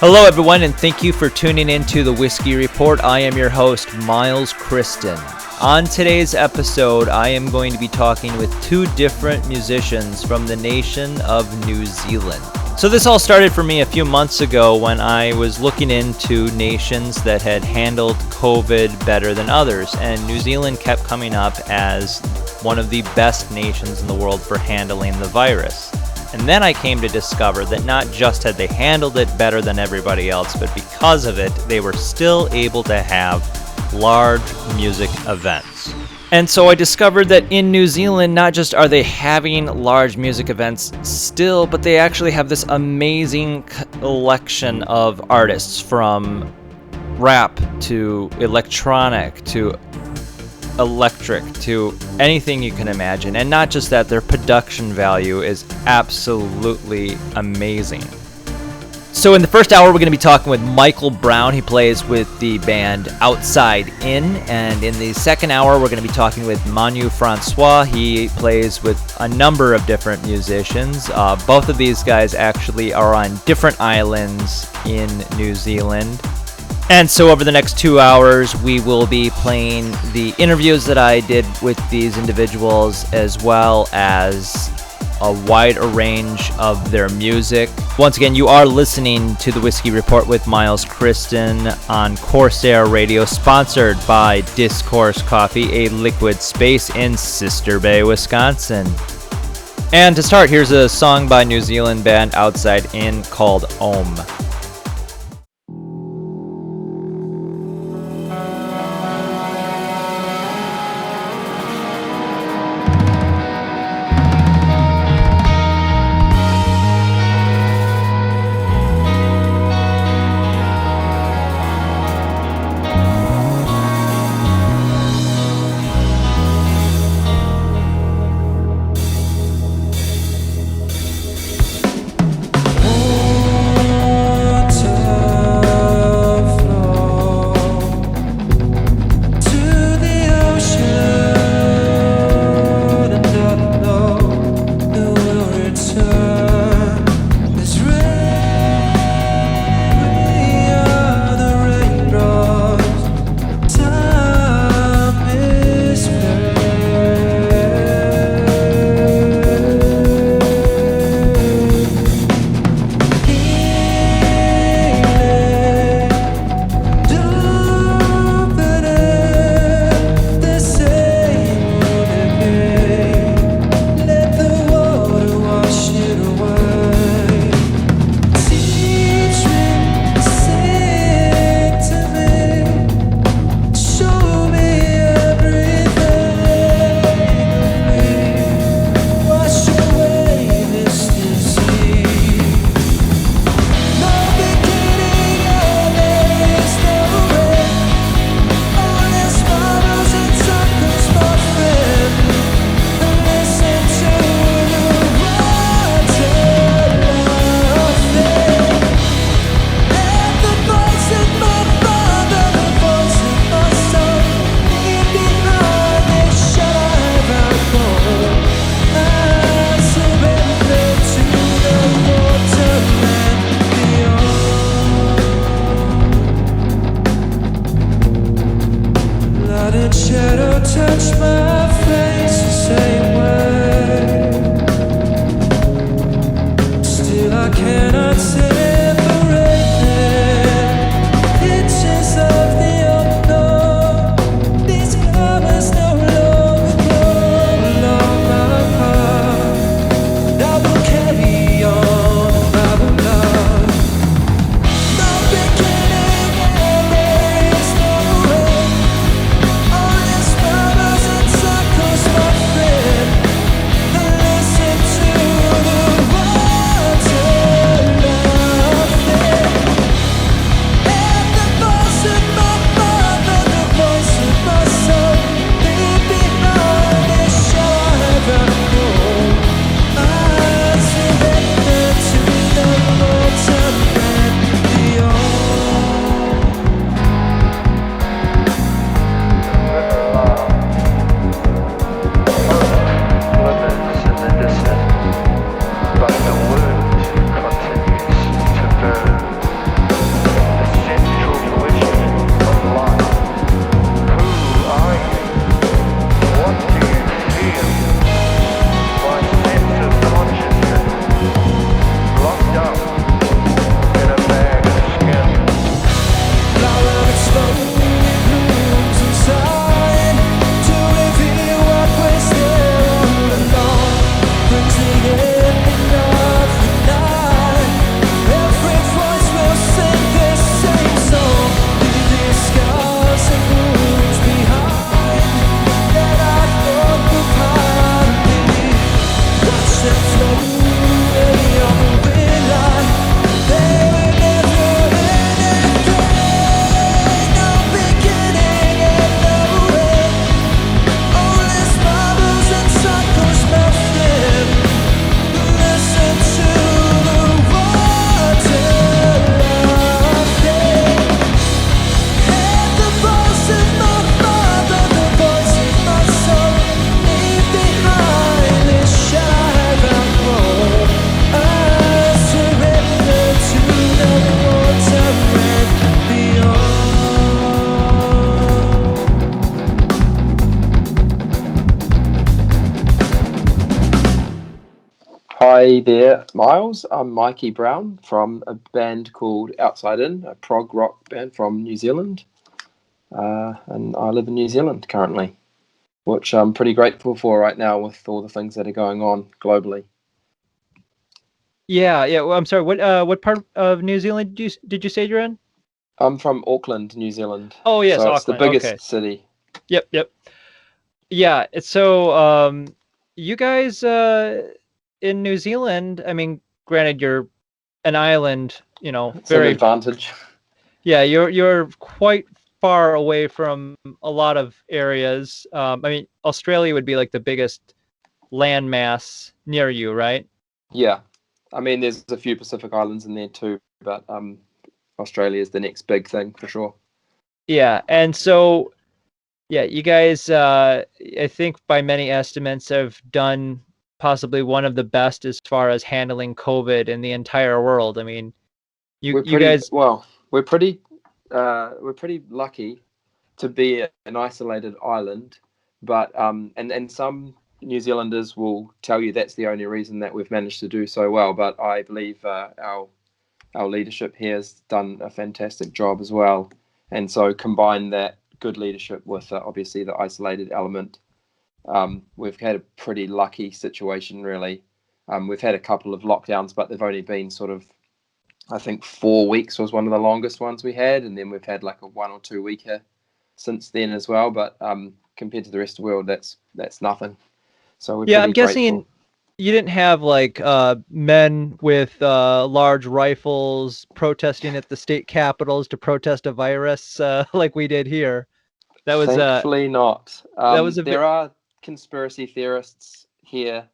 Hello, everyone, and thank you for tuning in to the Whiskey Report. I am your host, Miles Kristen. On today's episode, I am going to be talking with two different musicians from the nation of New Zealand. So this all started for me a few months ago when I was looking into nations that had handled COVID better than others, and New Zealand kept coming up as one of the best nations in the world for handling the virus. And then I came to discover that not just had they handled it better than everybody else, but because of it, they were still able to have large music events. And so I discovered that in New Zealand, not just are they having large music events still, but they actually have this amazing collection of artists, from rap to electronic to electric to anything you can imagine. And not just that, their production value is absolutely amazing. So in the first hour, we're going to be talking with Michael Brown. He plays with the band Outside In. And in the second hour, we're going to be talking with Manu Francois. He plays with a number of different musicians. Both of these guys actually are on different islands in New Zealand. And so over the next 2 hours, we will be playing the interviews that I did with these individuals, as well as a wide range of their music. Once again, you are listening to the Whiskey Report with Miles Kristen on Corsair Radio, sponsored by Discourse Coffee, a liquid space in Sister Bay, Wisconsin. And to start, here's a song by New Zealand band Outside In called Om. Hi there, Miles. I'm Mikey Brown from a band called Outside In, a prog rock band from New Zealand. And I live in New Zealand currently, which I'm pretty grateful for right now with all the things that are going on globally. Yeah. Well, I'm sorry. What part of New Zealand did you say you're in? I'm from Auckland, New Zealand, Oh, yes, so it's the Auckland. Okay. biggest city. Yep. Yeah. So, you guys in New Zealand, I mean, granted, you're an island, It's an very, advantage. yeah, you're quite far away from a lot of areas. I mean, Australia would be like the biggest landmass near you, right? Yeah, I mean, there's a few Pacific Islands in there too, but Australia is the next big thing for sure. Yeah. And so, yeah, you guys, I think by many estimates, have done possibly one of the best as far as handling COVID in the entire world. I mean, We're you pretty guys, well. We're pretty lucky to be an isolated island, but and some New Zealanders will tell you that's the only reason that we've managed to do so well. But I believe our leadership here has done a fantastic job as well, and so combine that good leadership with obviously the isolated element. We've had a pretty lucky situation, really. We've had a couple of lockdowns, but they've only been sort of, I think 4 weeks was one of the longest ones we had, and then we've had like a 1 or 2 weeker since then as well. But compared to the rest of the world, that's nothing. So we're yeah, I'm pretty grateful. guessing you didn't have like men with large rifles protesting at the state capitals to protest a virus like we did here. That was Thankfully, not. that was a bit. There are conspiracy theorists here,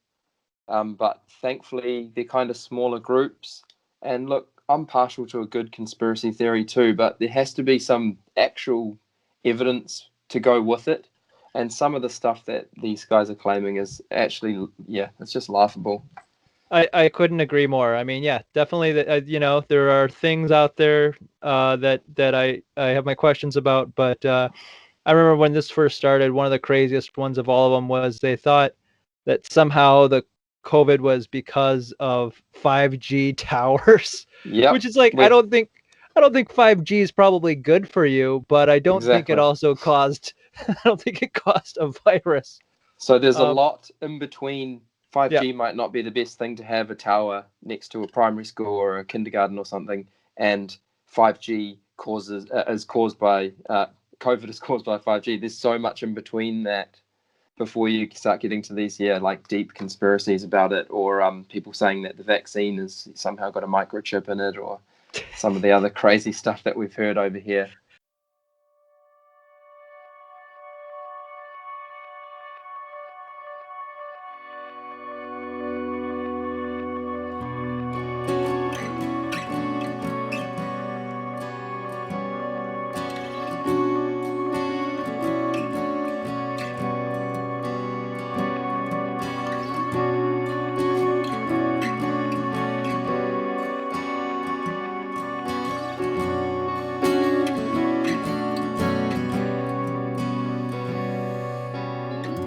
but thankfully they're kind of smaller groups. And look, I'm partial to a good conspiracy theory too, but there has to be some actual evidence to go with it. And some of the stuff that these guys are claiming is actually, yeah, it's just laughable. I couldn't agree more. I mean, yeah, definitely. That there are things out there that I have my questions about. But I remember when this first started, one of the craziest ones of all of them was they thought that somehow the COVID was because of 5G towers, Yep, which is like we I don't think 5G is probably good for you, but I don't think it exactly. also caused I don't think it caused a virus. So there's a Um, lot in between. yeah, 5G might not be the best thing to have a tower next to a primary school or a kindergarten or something, and 5G causes is caused by COVID is caused by 5G. There's so much in between that before you start getting to these like deep conspiracies about it, or people saying that the vaccine has somehow got a microchip in it, or some of the other crazy stuff that we've heard over here.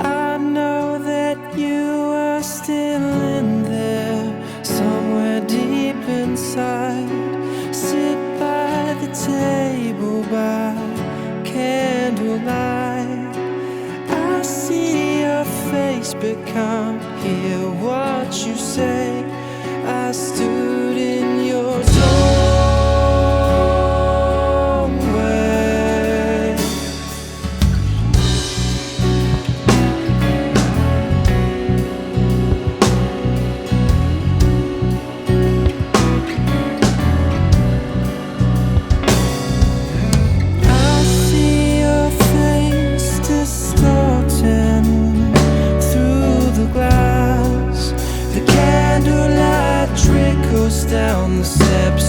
I know that you are still in there, somewhere deep inside. Sit by the table by candlelight. I see your face but can't hear what you say. I stood in your doorway. I see your face distorting through the glass. The candlelight trickles down the steps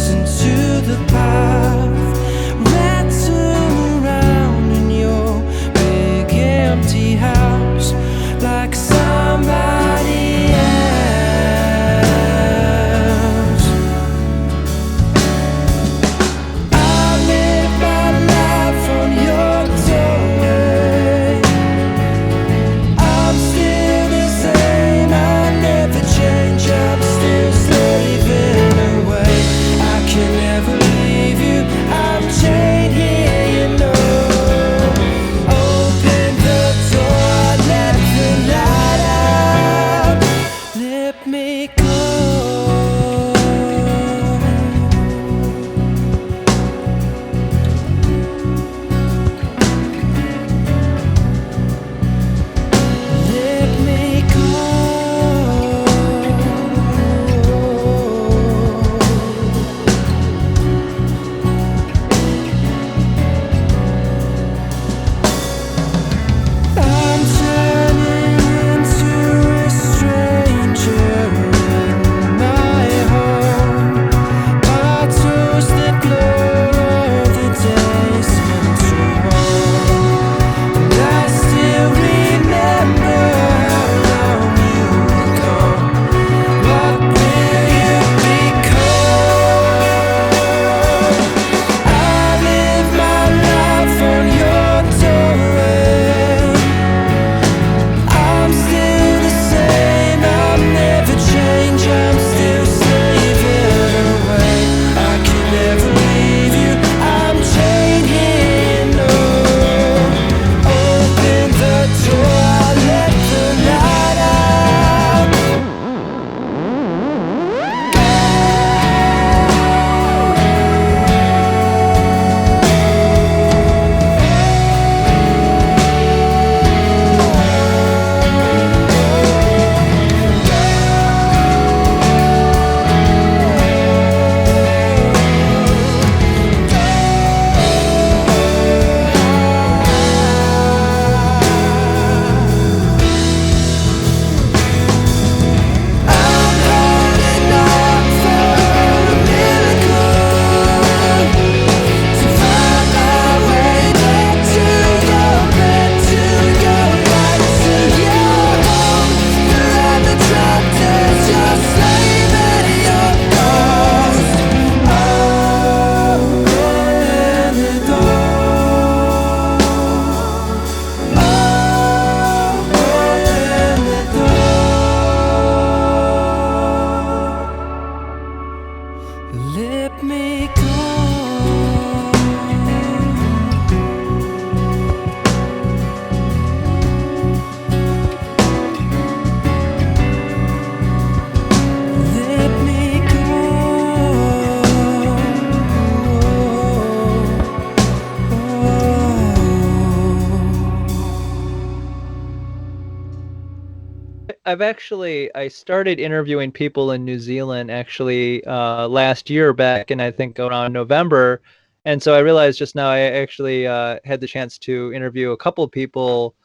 I started interviewing people in New Zealand actually last year back in I think around November, and so I realized just now I actually had the chance to interview a couple of people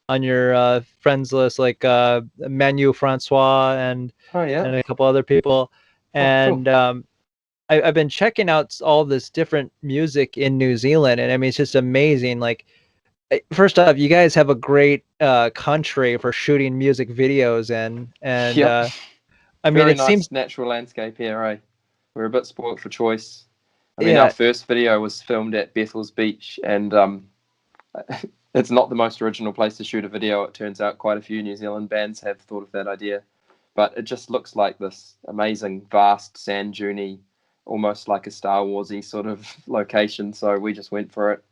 on your friends list, like Manu Francois Oh yeah. and a couple other people, Oh, cool. and I've been checking out all this different music in New Zealand, and I mean it's just amazing. Like first off, you guys have a great country for shooting music videos in, and Yep. I mean, Very it seems nice natural landscape here, eh? We're a bit spoilt for choice. I mean, our yeah, first video was filmed at Bethel's Beach, and it's not the most original place to shoot a video. It turns out quite a few New Zealand bands have thought of that idea, but it just looks like this amazing, vast, sand duney, almost like a Star Warsy sort of location. So we just went for it,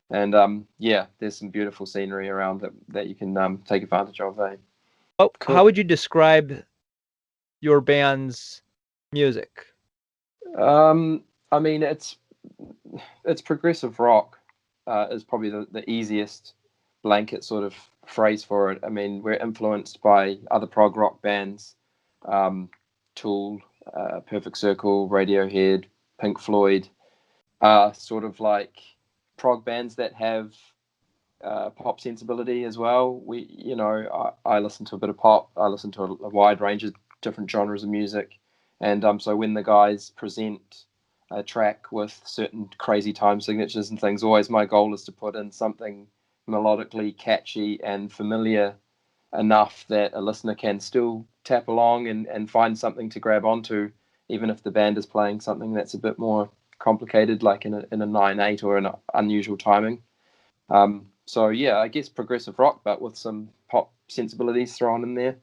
and yeah, there's some beautiful scenery around it that you can take advantage of. Eh? how Cool. would you describe your band's music? Um, I mean, it's progressive rock is probably the easiest blanket sort of phrase for it. I mean, we're influenced by other prog rock bands, um, Tool, Perfect Circle, Radiohead, Pink Floyd, sort of like prog bands that have pop sensibility as well. I listen to a bit of pop. I listen to a wide range of different genres of music, and so when the guys present a track with certain crazy time signatures and things, always my goal is to put in something melodically catchy and familiar enough that a listener can still tap along and find something to grab onto, even if the band is playing something that's a bit more complicated, like in a 9/8 or an unusual timing. So yeah, I guess progressive rock, but with some pop sensibilities thrown in there.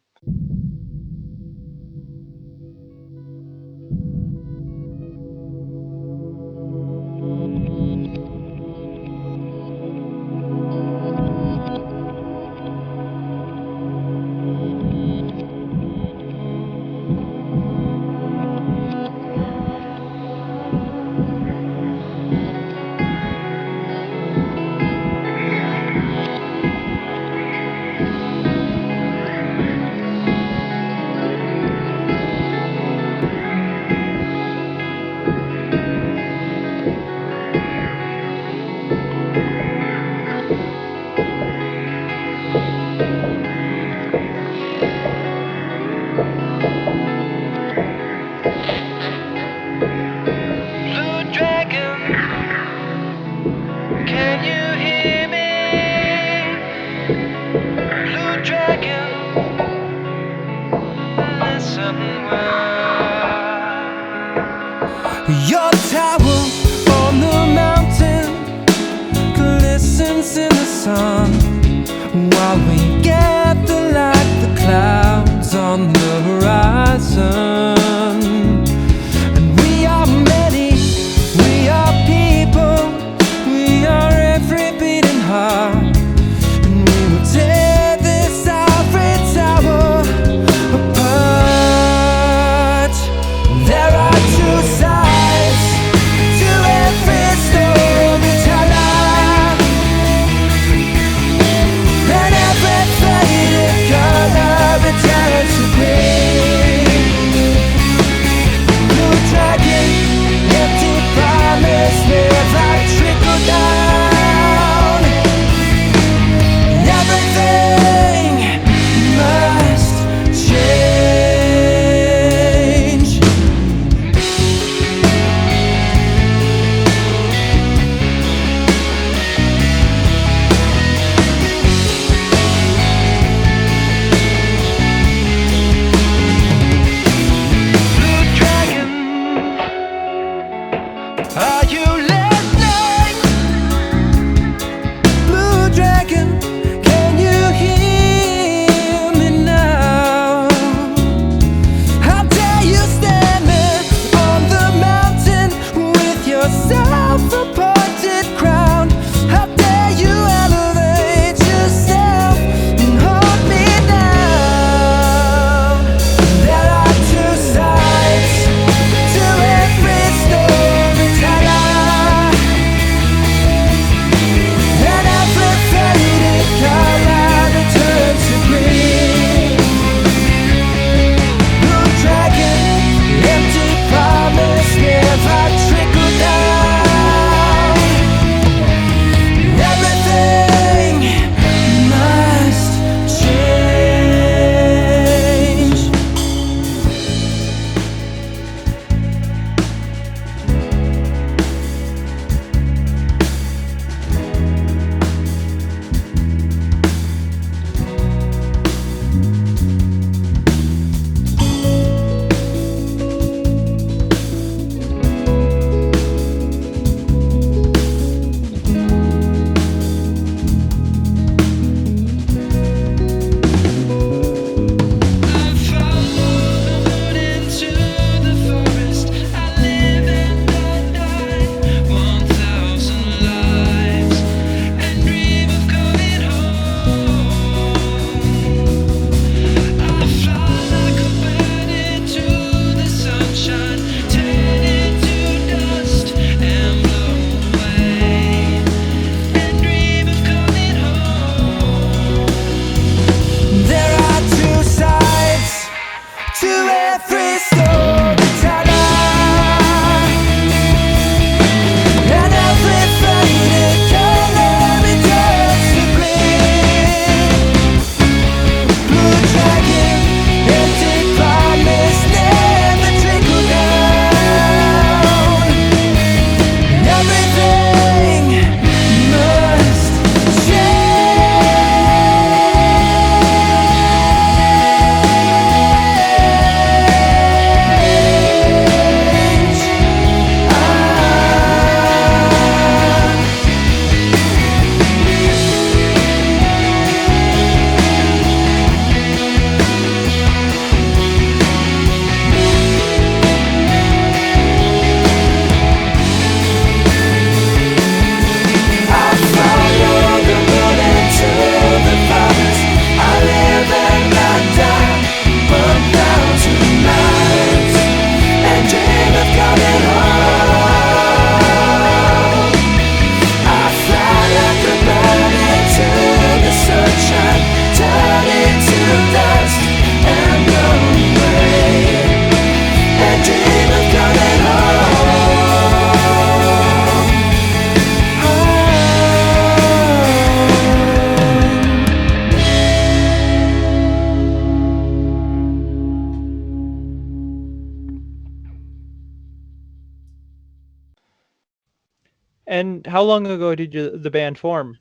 And how long ago did the band form?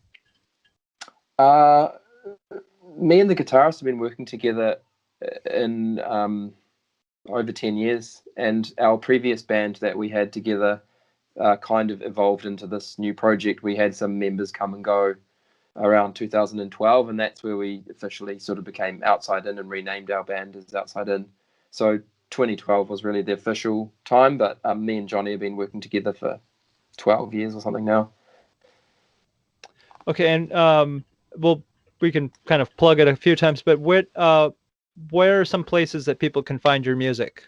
Me and the guitarist have been working together in over 10 years, and our previous band that we had together kind of evolved into this new project. We had some members come and go around 2012, and that's where we officially sort of became Outside In and renamed our band as Outside In. So 2012 was really the official time, but me and Johnny have been working together for 12 years or something now. Okay, and well, we can kind of plug it a few times, but where are some places that people can find your music?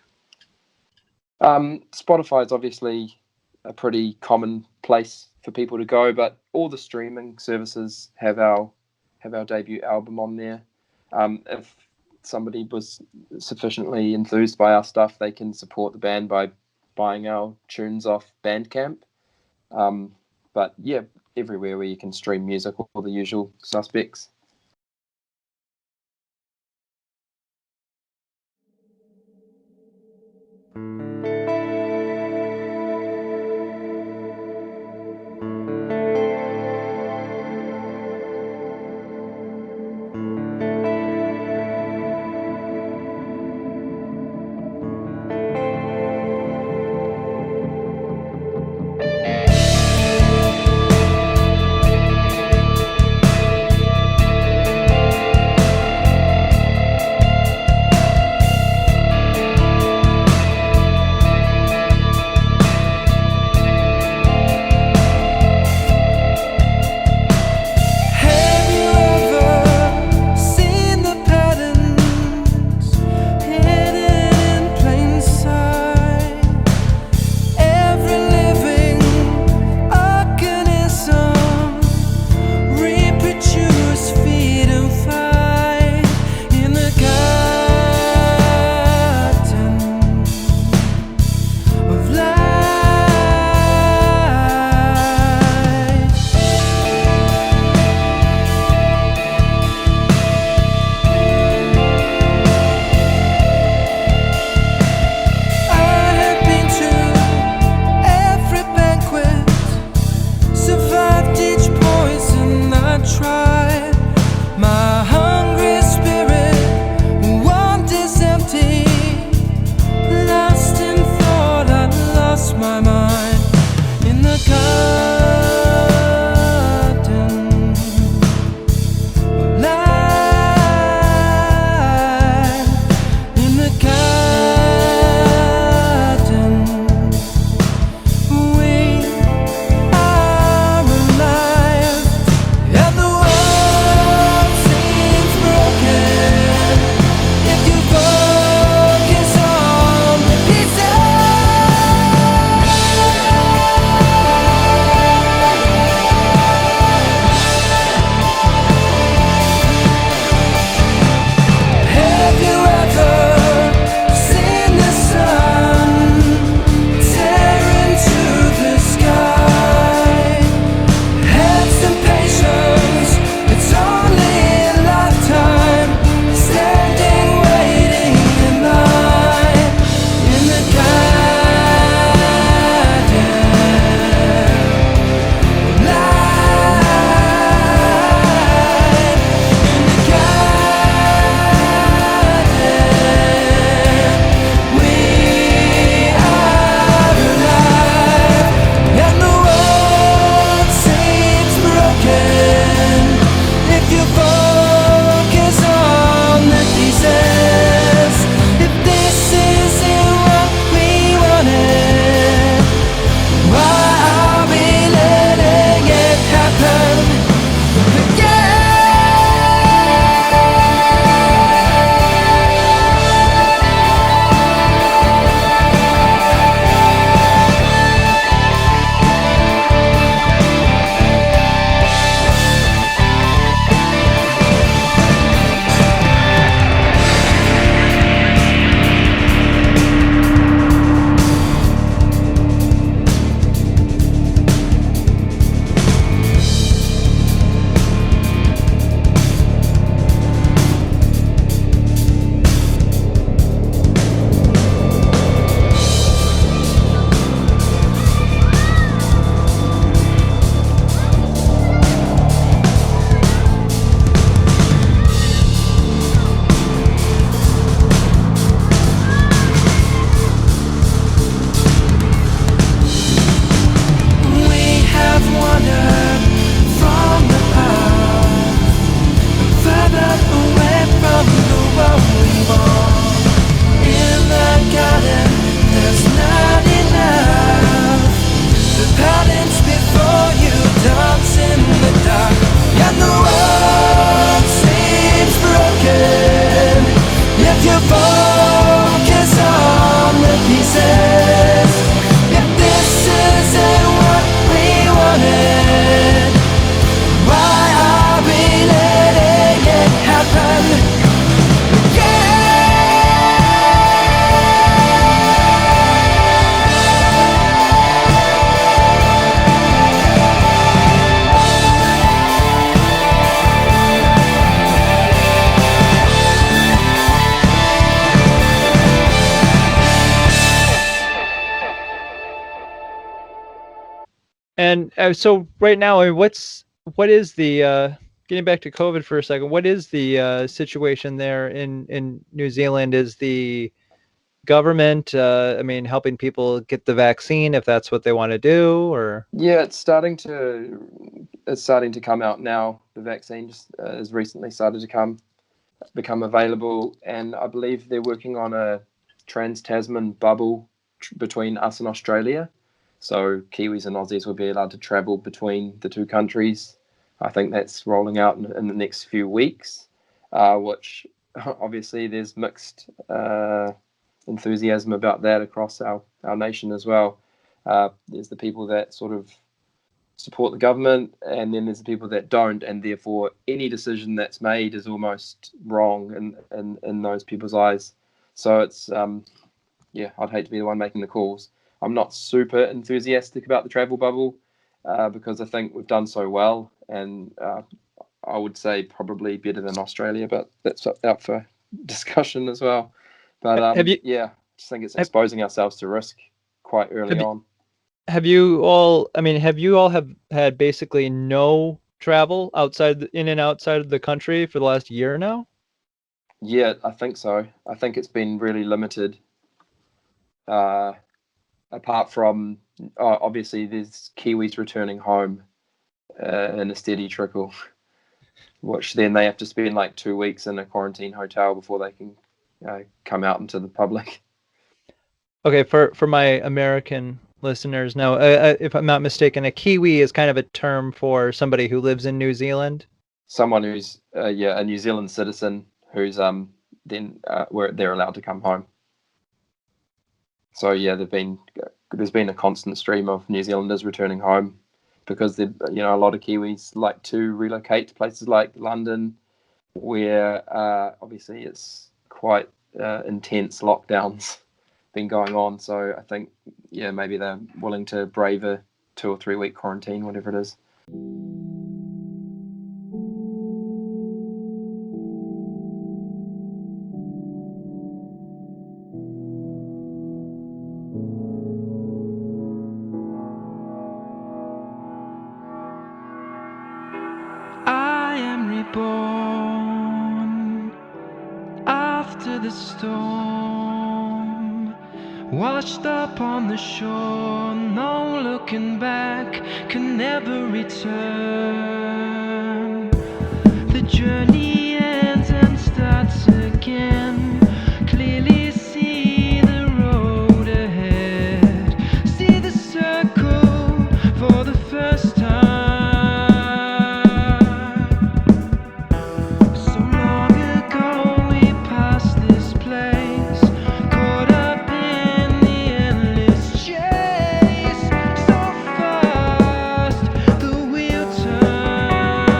Spotify is obviously a pretty common place for people to go, but all the streaming services have our debut album on there. If somebody was sufficiently enthused by our stuff, they can support the band by buying our tunes off Bandcamp. But yeah, everywhere where you can stream music, all the usual suspects. pieces. If this isn't what we wanted, why are we letting it happen again? And so right now, I mean, what is the getting back to COVID for a second? What is the situation there in New Zealand? Is the government, I mean, helping people get the vaccine if that's what they want to do, or? Yeah, it's starting to come out now. The vaccine just has recently started to become available, and I believe they're working on a trans-Tasman bubble between us and Australia. So Kiwis and Aussies will be allowed to travel between the two countries. I think that's rolling out in the next few weeks, which obviously there's mixed enthusiasm about that across our nation as well. There's the people that sort of support the government, and then there's the people that don't, and therefore any decision that's made is almost wrong in those people's eyes. So it's I'd hate to be the one making the calls. I'm not super enthusiastic about the travel bubble because I think we've done so well, and I would say probably better than Australia, but that's up for discussion as well. But I just think it's exposing ourselves to risk quite early on. Have you all have had basically no travel in and outside of the country for the last year now? Yeah, I think so. I think it's been really limited. Apart from obviously there's Kiwis returning home in a steady trickle, which then they have to spend like 2 weeks in a quarantine hotel before they can come out into the public. Okay, for my American listeners, now, if I'm not mistaken, a Kiwi is kind of a term for somebody who lives in New Zealand. Someone who's a New Zealand citizen who's where they're allowed to come home. So yeah, there's been a constant stream of New Zealanders returning home because a lot of Kiwis like to relocate to places like London, where obviously it's quite intense lockdowns been going on. So I think maybe they're willing to brave a 2 or 3 week quarantine, whatever it is. I am reborn after the storm, washed up on the shore, no looking back, can never return. The journey ends and starts again, clearly see the road ahead, see the circle for the first time. So long ago we passed this place, caught up in the endless chase, so fast the wheel turns.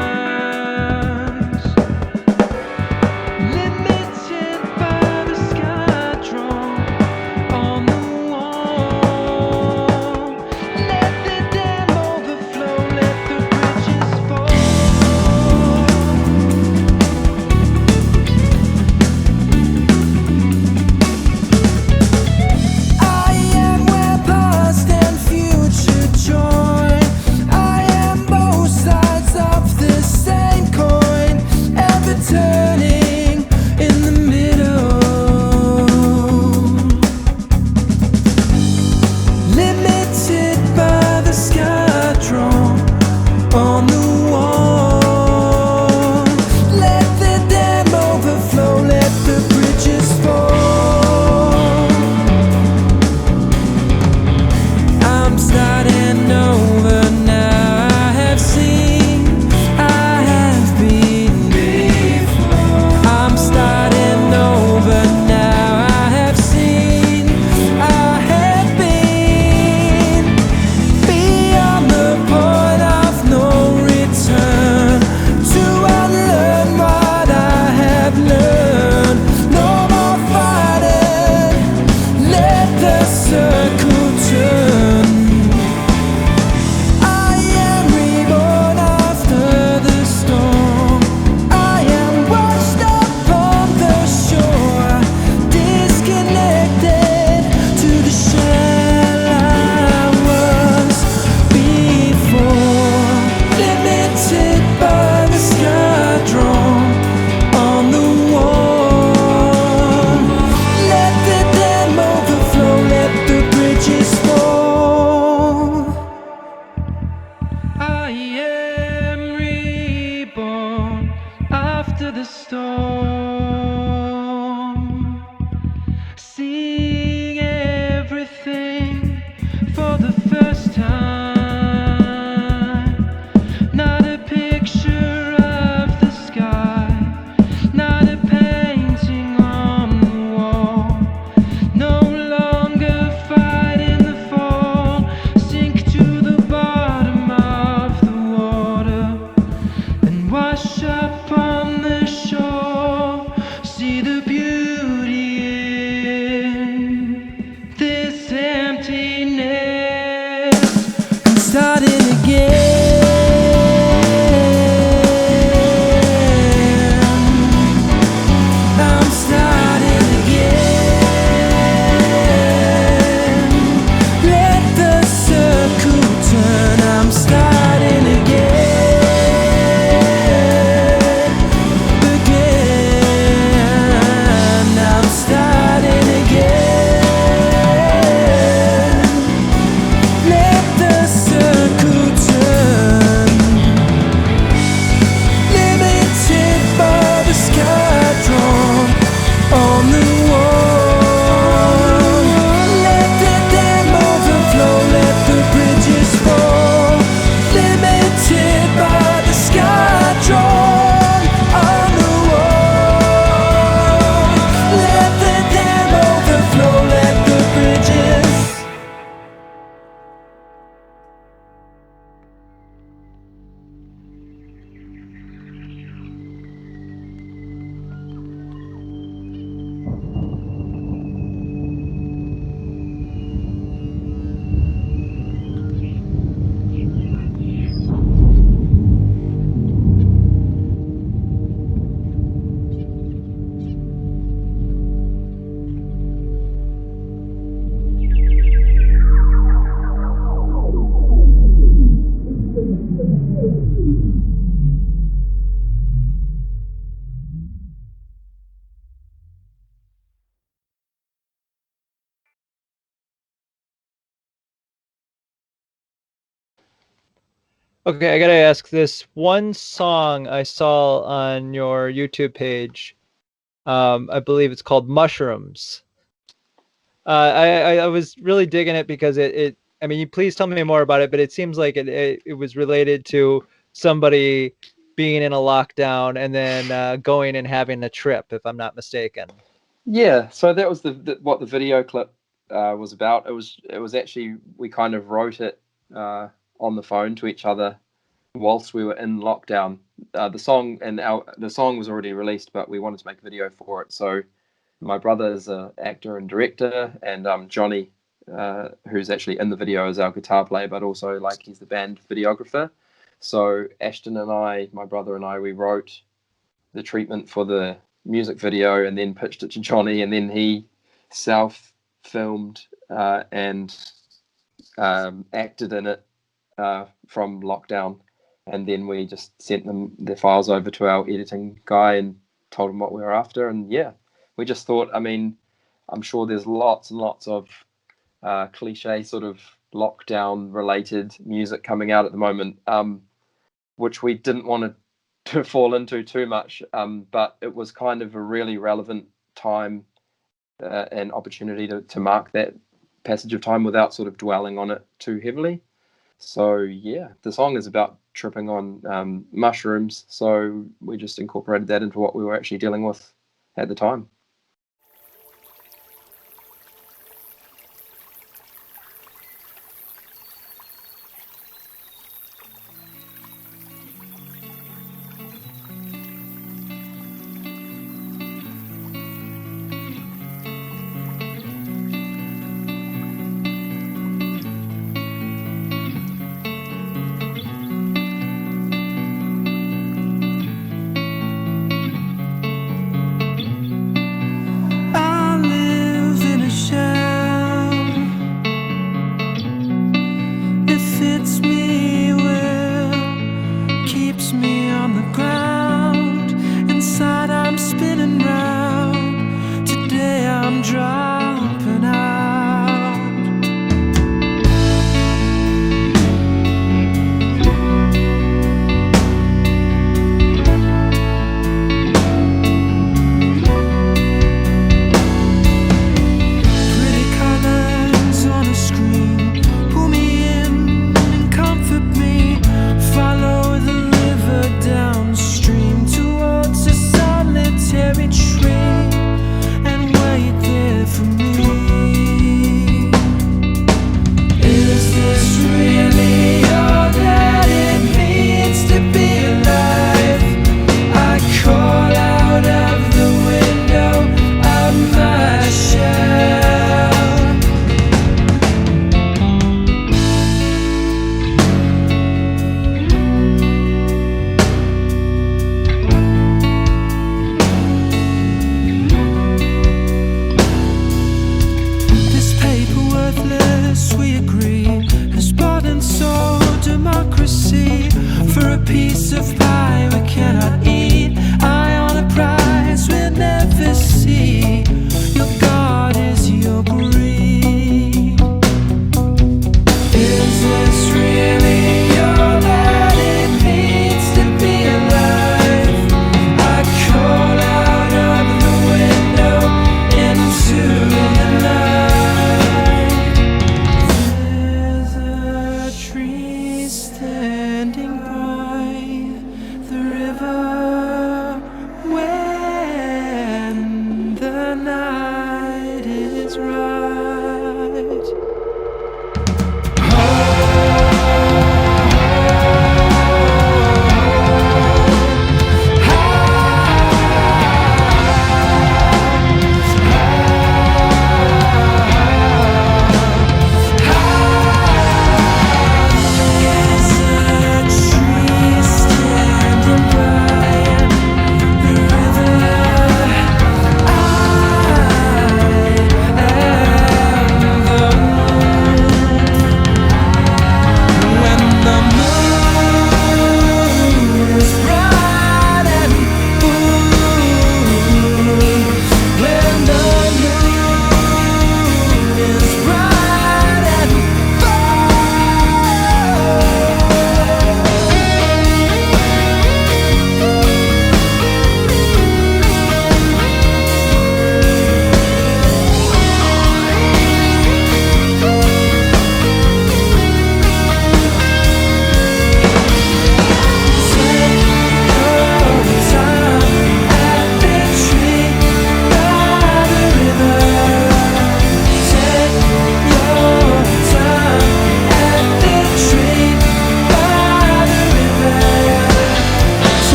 the beauty in this emptiness. I'm starting again. I'm starting again. Let the circle turn. I'm starting again. Again. I'm starting again. Let the circle turn. Limited by the sky drawn on the wall. Let the dam overflow, let the bridges fall. Limited by the sky drawn on the wall. Let the dam overflow, let the bridges. Okay, I gotta ask, this one song I saw on your YouTube page, I believe it's called Mushrooms. I was really digging it because I mean, please tell me more about it, but it seems like it was related to somebody being in a lockdown and then going and having a trip, if I'm not mistaken. Yeah, so that was what the video clip was about. It was actually, we kind of wrote it on the phone to each other whilst we were in lockdown. The song was already released, but we wanted to make a video for it. So my brother is an actor and director, and Johnny, who's actually in the video, is our guitar player, but also like he's the band videographer. So Ashton and I, my brother and I, we wrote the treatment for the music video and then pitched it to Johnny, and then he self-filmed and acted in it from lockdown, and then we just sent them the files over to our editing guy and told him what we were after. And yeah, we just thought, I mean, I'm sure there's lots and lots of cliche sort of lockdown related music coming out at the moment, which we didn't want to fall into too much, but it was kind of a really relevant time and opportunity to mark that passage of time without sort of dwelling on it too heavily. So yeah, the song is about tripping on mushrooms, so we just incorporated that into what we were actually dealing with at the time. I live in a shell. It fits me well, keeps me on the ground. Inside I'm spinning round. Today I'm dropping out. Pretty colors on a screen, pull me in and comfort me. Follow the river downstream towards a solitary tree and wait there for me. yes, we agree, has bought and sold democracy for a piece of pie we cannot eat. Eye on a prize we'll never see. Your God is your greed. Is this really all that it means to be alive? I call out of the window into the night. There's a tree standing by the river when the night is right.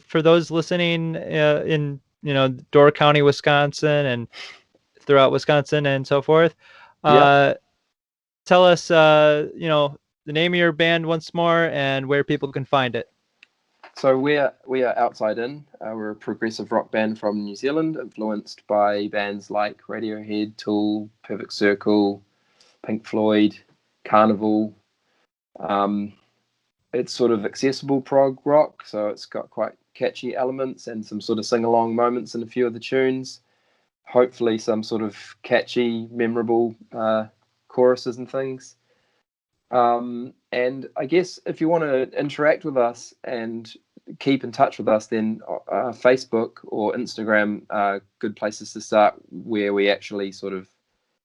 For those listening in Door County, Wisconsin, and throughout Wisconsin and so forth, tell us the name of your band once more and where people can find it. So we are Outside In. We're a progressive rock band from New Zealand, influenced by bands like Radiohead, Tool, Perfect Circle, Pink Floyd, Carnival. It's sort of accessible prog rock, so it's got quite catchy elements and some sort of sing-along moments in a few of the tunes. Hopefully some sort of catchy, memorable choruses and things. And I guess if you want to interact with us and keep in touch with us, then Facebook or Instagram are good places to start, where we actually sort of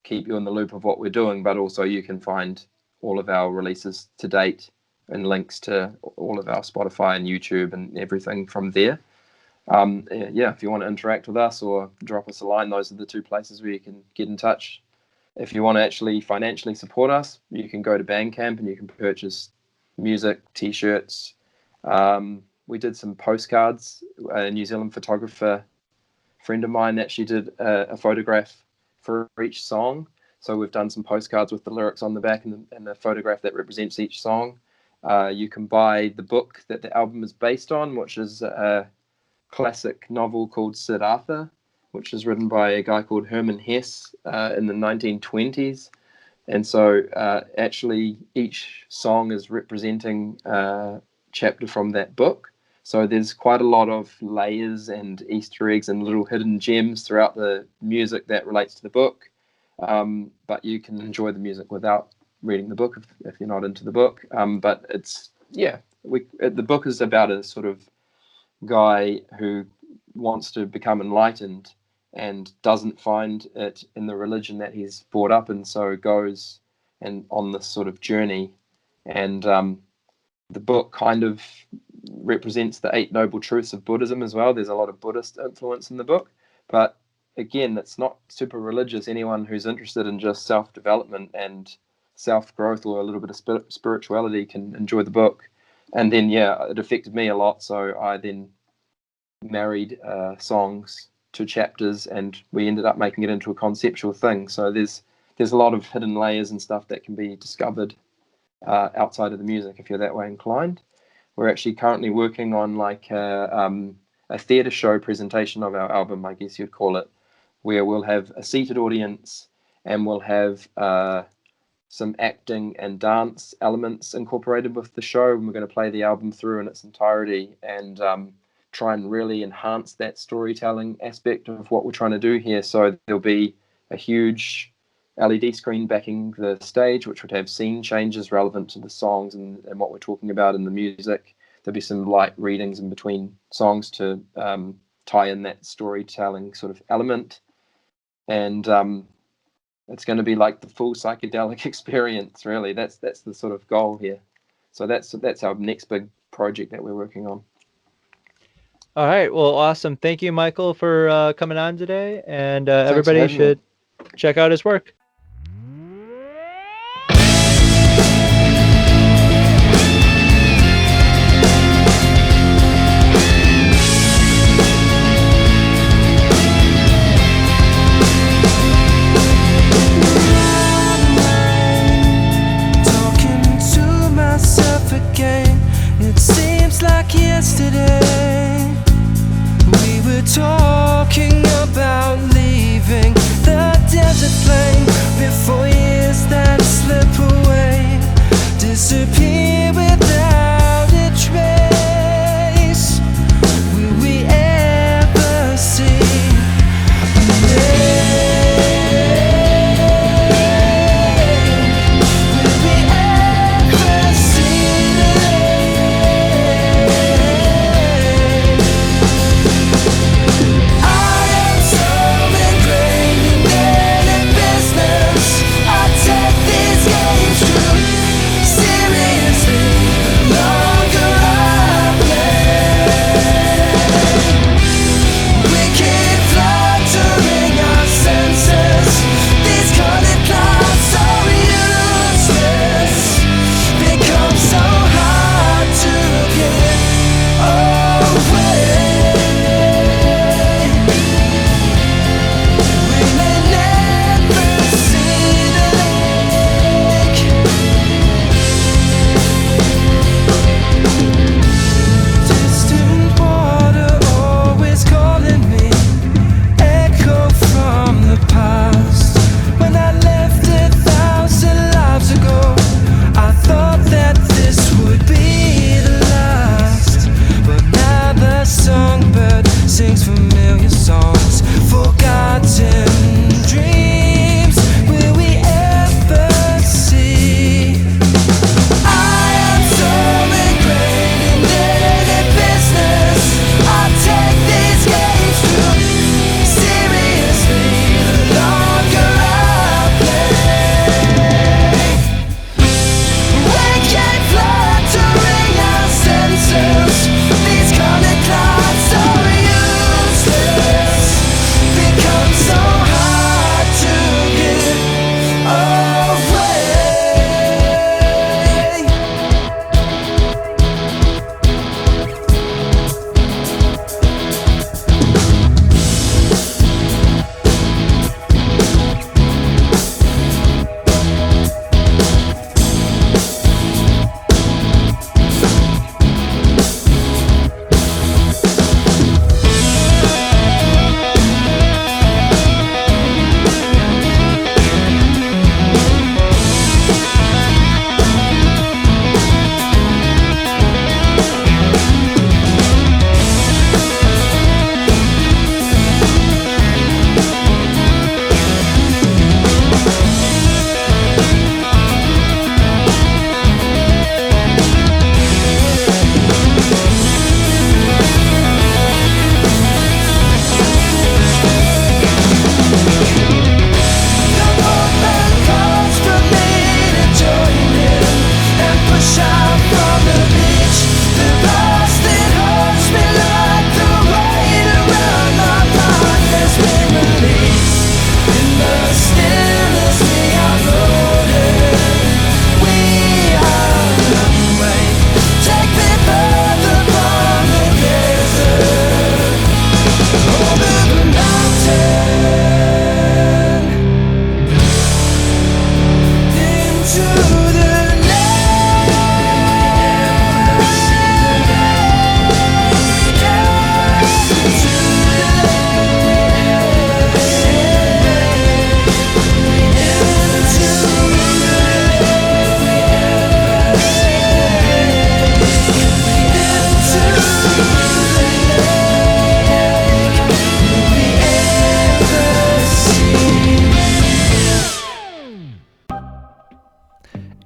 keep you in the loop of what we're doing, but also you can find all of our releases to date and links to all of our Spotify and YouTube and everything from there. If you want to interact with us or drop us a line, those are the two places where you can get in touch. If you want to actually financially support us, you can go to Bandcamp and you can purchase music, t-shirts. We did some postcards. A New Zealand photographer friend of mine actually did a photograph for each song. So we've done some postcards with the lyrics on the back and the photograph that represents each song. You can buy the book that the album is based on, which is a classic novel called Siddhartha, which is written by a guy called Hermann Hesse in the 1920s. And so actually each song is representing a chapter from that book. So there's quite a lot of layers and Easter eggs and little hidden gems throughout the music that relates to the book. But you can enjoy the music without reading the book if you're not into the book. But it's, the book is about a sort of guy who wants to become enlightened and doesn't find it in the religion that he's brought up in, so goes and on this sort of journey. And the book kind of represents the 8 Noble Truths of Buddhism as well. There's a lot of Buddhist influence in the book, but again, it's not super religious. Anyone who's interested in just self-development and self-growth or a little bit of spirituality can enjoy the book. And then, it affected me a lot, so I then married songs to chapters, and we ended up making it into a conceptual thing. So there's a lot of hidden layers and stuff that can be discovered outside of the music if you're that way inclined. We're actually currently working on like a theatre show presentation of our album, I guess you'd call it, where we'll have a seated audience and we'll have some acting and dance elements incorporated with the show. And we're going to play the album through in its entirety and try and really enhance that storytelling aspect of what we're trying to do here. So there'll be a huge LED screen backing the stage, which would have scene changes relevant to the songs and what we're talking about in the music. There'll be some light readings in between songs to tie in that storytelling sort of element. And it's going to be like the full psychedelic experience, really. That's the sort of goal here. So that's our next big project that we're working on. All right. Well, awesome. Thank you, Michael, for coming on today. And everybody should check out his work. Talking to myself again. It seems like yesterday we were talking about leaving the desert plain before years that slip away, disappear without a trace. Will we ever see the rain? Will we ever see the rain?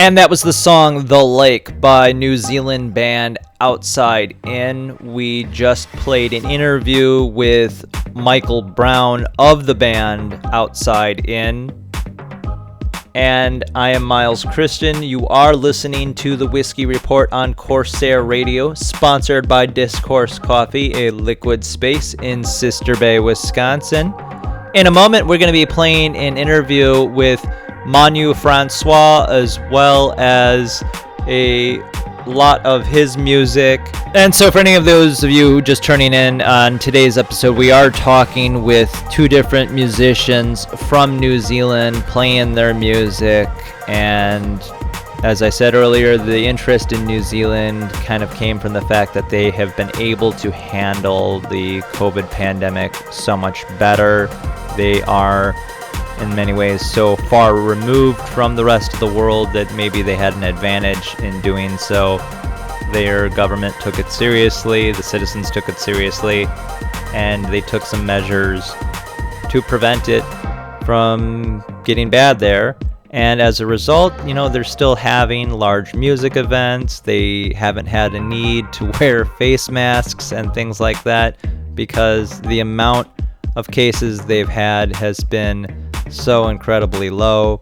And that was the song The Lake by New Zealand band Outside In. We just played an interview with Michael Brown of the band Outside In. And I am Miles Christian. You are listening to the Whiskey Report on Corsair Radio, sponsored by Discourse Coffee, a liquid space in Sister Bay, Wisconsin. In a moment, we're going to be playing an interview with Manu Francois, as well as a lot of his music. And so for any of those of you just turning in on today's episode, we are talking with two different musicians from New Zealand playing their music. And as I said earlier, the interest in New Zealand kind of came from the fact that they have been able to handle the COVID pandemic so much better. They are in many ways so far removed from the rest of the world that maybe they had an advantage in doing so. Their government took it seriously, the citizens took it seriously, and they took some measures to prevent it from getting bad there. And as a result, they're still having large music events. They haven't had a need to wear face masks and things like that because the amount of cases they've had has been so incredibly low.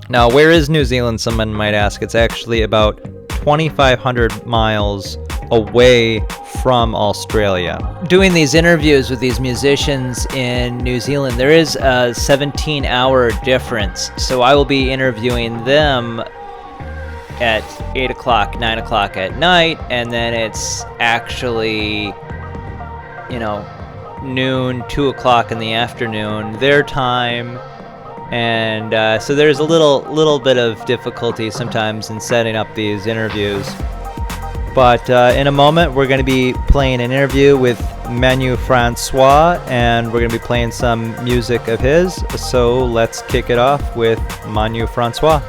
Now, where is New Zealand, someone might ask? It's actually about 2,500 miles away from Australia. Doing these interviews with these musicians in New Zealand, there is a 17-hour difference. So I will be interviewing them at 8 o'clock, 9 o'clock at night, and then it's actually, noon, 2 o'clock in the afternoon, their time. And so there's a little bit of difficulty sometimes in setting up these interviews. But in a moment, we're going to be playing an interview with Manu Francois, and we're going to be playing some music of his. So let's kick it off with Manu Francois.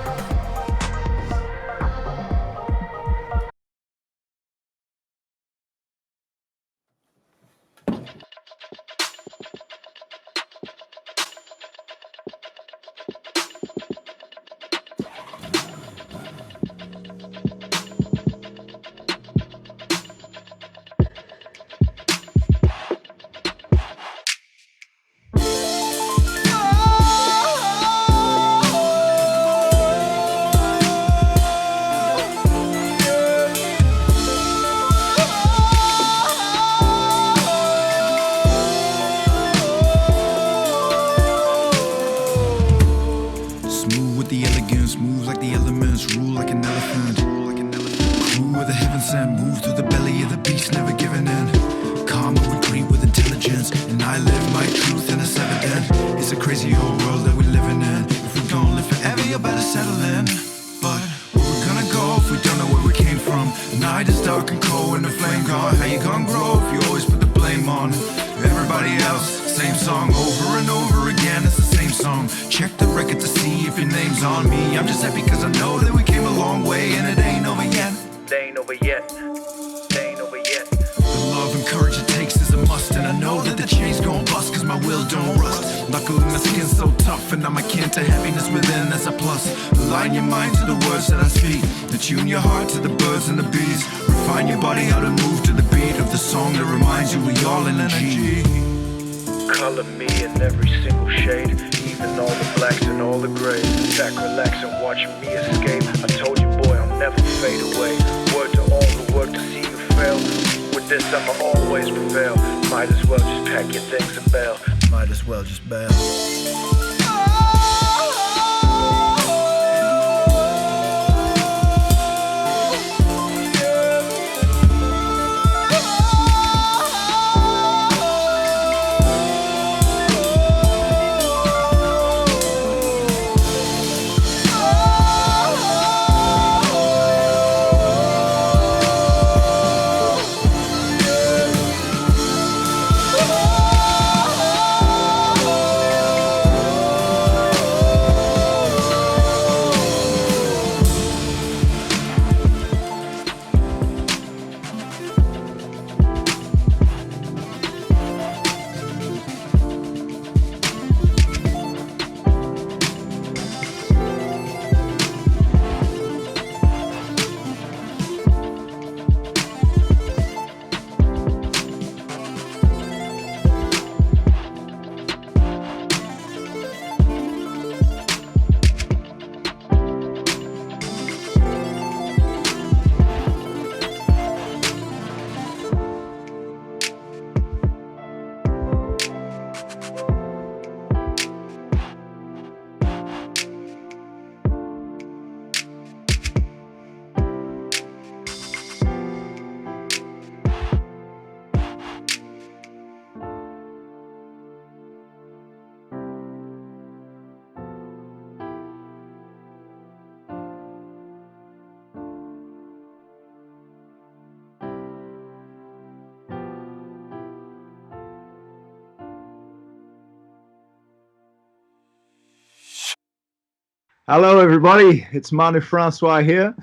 Hello, everybody. It's Manu Francois here.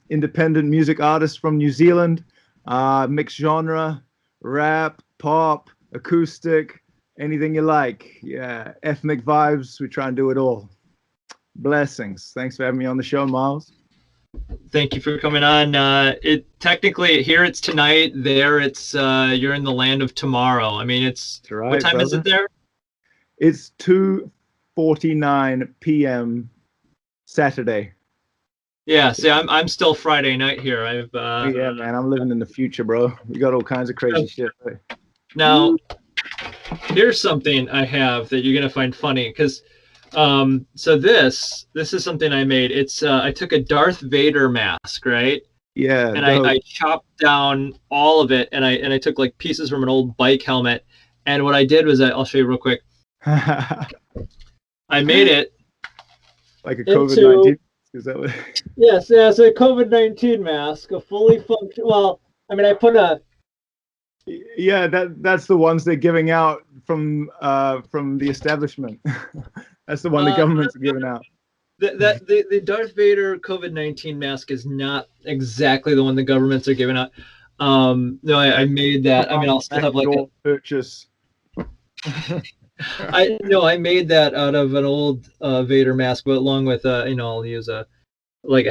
Independent music artist from New Zealand. Mixed genre, rap, pop, acoustic, anything you like. Yeah, ethnic vibes. We try and do it all. Blessings. Thanks for having me on the show, Miles. Thank you for coming on. It technically here it's tonight. There it's you're in the land of tomorrow. I mean, it's right, what time brother. is it there? It's 2:49 p.m. Saturday. Yeah, see, I'm still Friday night here. I've Yeah, man, I'm living in the future, bro. We got all kinds of crazy shit. Right? Now, here's something I have that you're gonna find funny because, so this is something I made. It's I took a Darth Vader mask, right? Yeah, and I chopped down all of it, and I took like pieces from an old bike helmet, and what I did was I'll show you real quick. I made it like a COVID-19. Is that what? Yes, yeah, it's a COVID-19 mask, a fully functional. Well, I mean, I put a. Yeah, that's the ones they're giving out from the establishment. That's the one the government's giving out. The Darth Vader COVID-19 mask is not exactly the one the governments are giving out. No, I made that. I mean, I'll still have like a purchase. I made that out of an old Vader mask, but along with I'll use a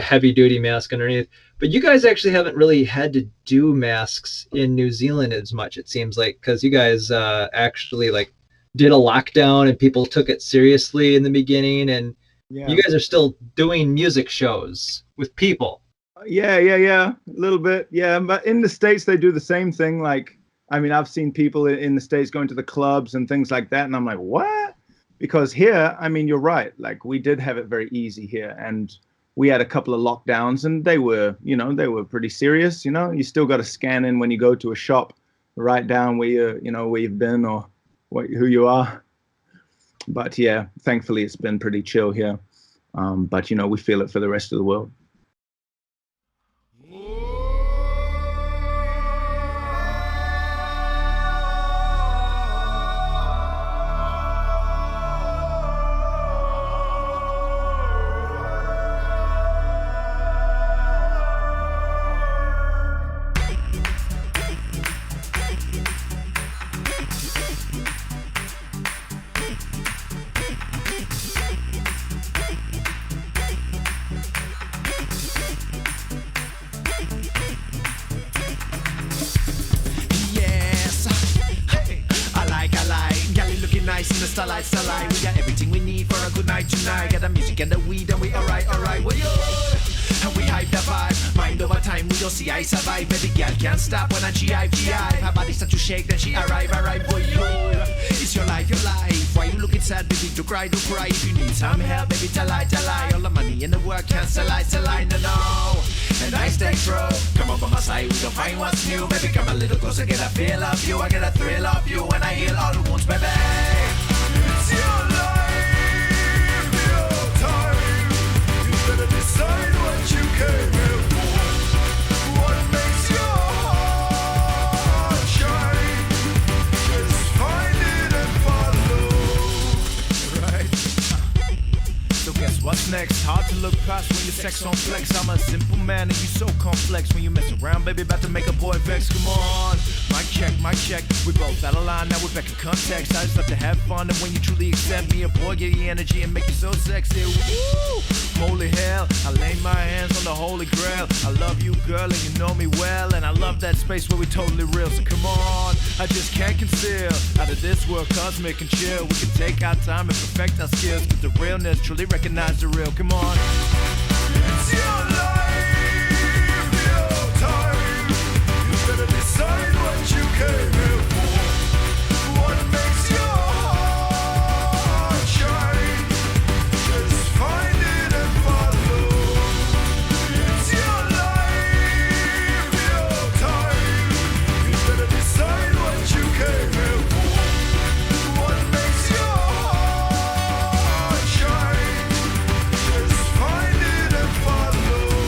heavy duty mask underneath. But you guys actually haven't really had to do masks in New Zealand as much, it seems like, because you guys actually like did a lockdown and people took it seriously in the beginning, and you guys are still doing music shows with people. Yeah, a little bit, yeah. But in the States, they do the same thing. Like, I mean, I've seen people in the States going to the clubs and things like that, and I'm like, what? Because here, I mean, you're right. Like, we did have it very easy here, and we had a couple of lockdowns, and they were pretty serious. You still got to scan in when you go to a shop, write down where where you've been or who you are. But yeah, thankfully, it's been pretty chill here. But we feel it for the rest of the world. Nice in the starlight. We got everything we need for a good night tonight. Got the music and the weed and we alright. Well, yo, and we hype the vibe. Mind over time, we don't see I survive. Baby girl can't stop when I GI. Her body start to shake, then she arrive. Well, yo, it's your life. Why you looking sad, baby? Don't cry. If you need some help, baby, tell lie. All the money in the world can't sell I, no. And I stay true. Come on by my side, we gon' find what's new. Baby, come a little closer, get a feel of you. I get a thrill of you when I heal all the wounds, baby. It's your life, your time. You better decide what you came here for. What makes your heart shine? Just find it and follow. Right? So guess what's next? Hard to look past when your sex on flex. I'm a simple man and you so complex. When you mess around, baby, about to make a boy vex. Come on. My check. We both out of line, now we're back in context. I just love to have fun, and when you truly accept me, a boy, give you energy and make you so sexy. Woo! Holy hell, I lay my hands on the holy grail. I love you, girl, and you know me well, and I love that space where we totally real. So come on, I just can't conceal. Out of this world, cosmic and chill. We can take our time and perfect our skills, cause the realness truly recognize the real. Come on. It's your life, your time. You better decide what you came here for. What makes your heart shine? Just find it and follow. It's your life, your time. You better decide what you came here for. What makes your heart shine? Just find it and follow.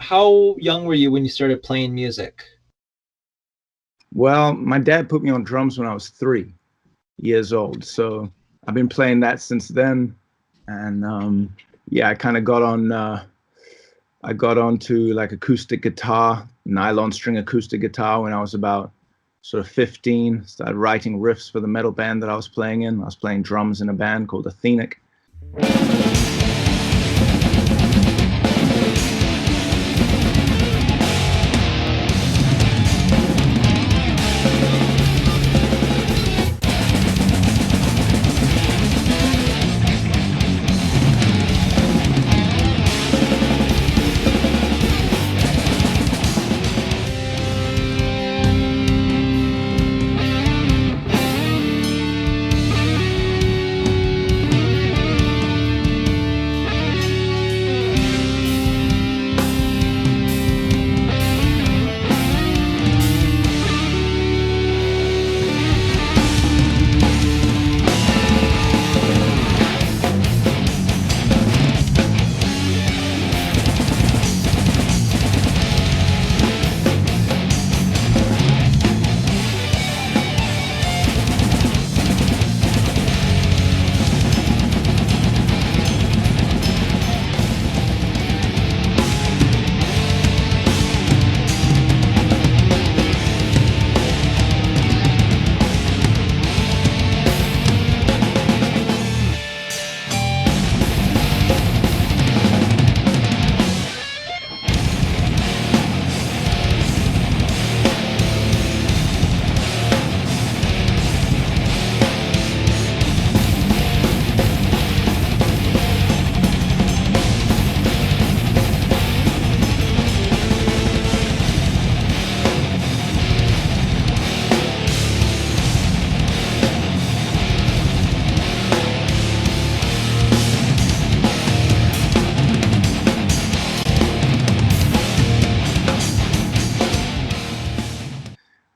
how young were you when you started playing music? Well, my dad put me on drums when I was 3 years old, so I've been playing that since then. And yeah, I kind of got on. I got onto like acoustic guitar, nylon string acoustic guitar when I was about sort of 15. Started writing riffs for the metal band that I was playing in. I was playing drums in a band called Athenic.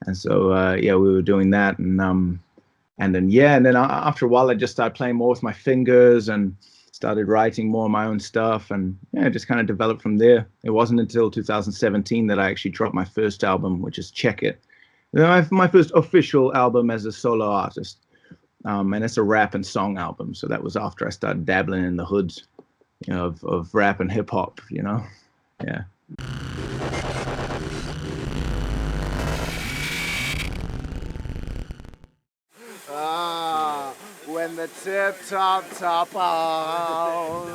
And so yeah, we were doing that, and then after a while, I just started playing more with my fingers and started writing more of my own stuff, and yeah, it just kind of developed from there. It wasn't until 2017 that I actually dropped my first album, which is Check It. My first official album as a solo artist, and it's a rap and song album. So that was after I started dabbling in the hoods, you know, of rap and hip hop, you know, yeah. When the tip-top topples.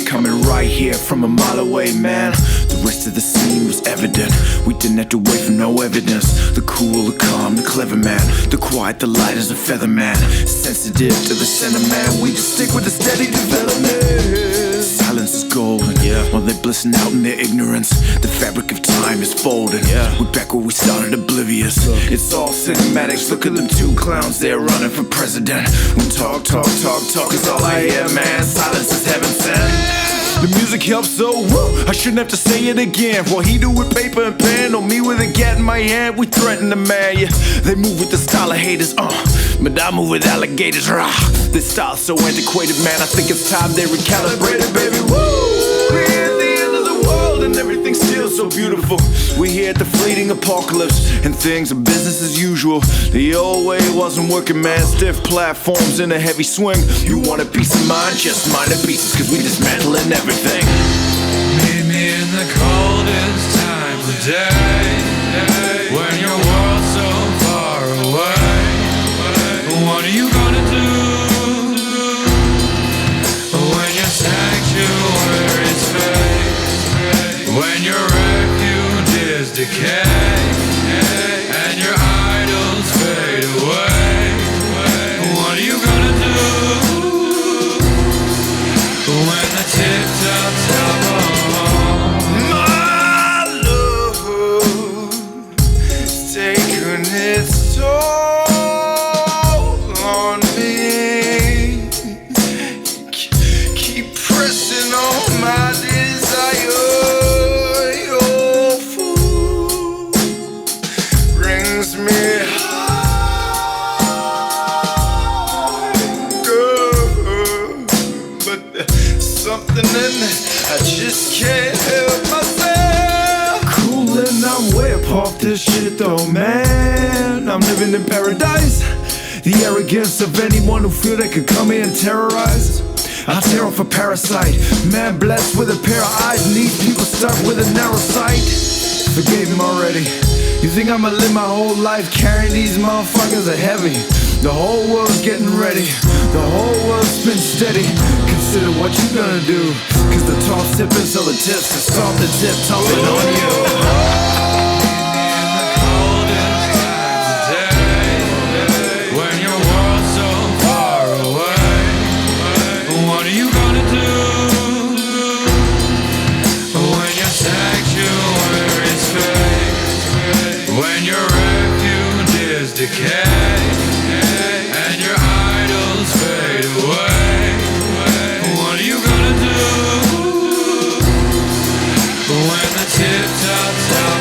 Coming right here from a mile away, man. The rest of the scene was evident. We didn't have to wait for no evidence. The cool, the calm, the clever man. The quiet, the light as a feather man. Sensitive to the center man. We just stick with the steady development. Silence is golden, yeah. While they glisten out in their ignorance. The fabric of time is folding, yeah. We're back where we started, oblivious. It's all cinematics. Look at them two clowns, they're running for president. When talk is all I hear, man. Silence is heaven sent. The music helps, so woo, I shouldn't have to say it again. While he do with paper and pen, or me with a gat in my hand, we threaten the man, yeah. They move with the style of haters, but I move with alligators, rah. This style's so antiquated, man, I think it's time they recalibrate it, baby, woo. We're at the end of the world and everything's still so beautiful. We're here at the fleeting apocalypse, and things are business as usual. The old way wasn't working, man. Stiff platforms in a heavy swing. You want a peace of mind? Just mind the pieces, cause we dismantling everything. Meet me in the coldest time of day, when your world's so far away. What are you gonna do when your sanctuary's fade, when your refuge is decay, and your idols fade when the tip-top top my love is taking its toll on me. Keep pressing on my desire. Your fool brings me high, girl, but there's something in it I just can't help myself. Cool and I'm way up off this shit though, man. I'm living in paradise. The arrogance of anyone who feel they could come here and terrorize. I'll tear off a parasite. Man blessed with a pair of eyes, and these people stuck with a narrow sight. Forgave him already. You think I'ma live my whole life carrying these motherfuckers are heavy? The whole world's getting ready. The whole world's been steady. Consider what you gonna do, cause the top sipping so the tips to stop the tip topping on you. Decay and your idols fade away. What are you gonna do when the tip-top top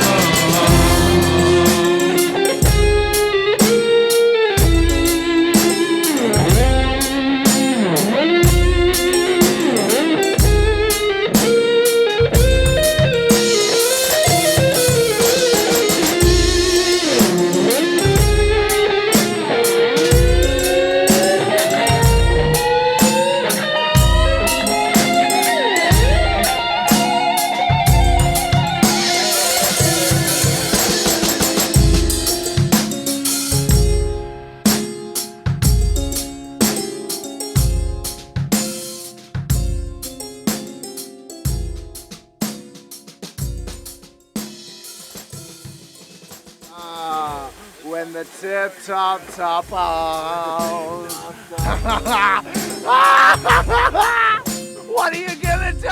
when the tip-top top out. What are you gonna do?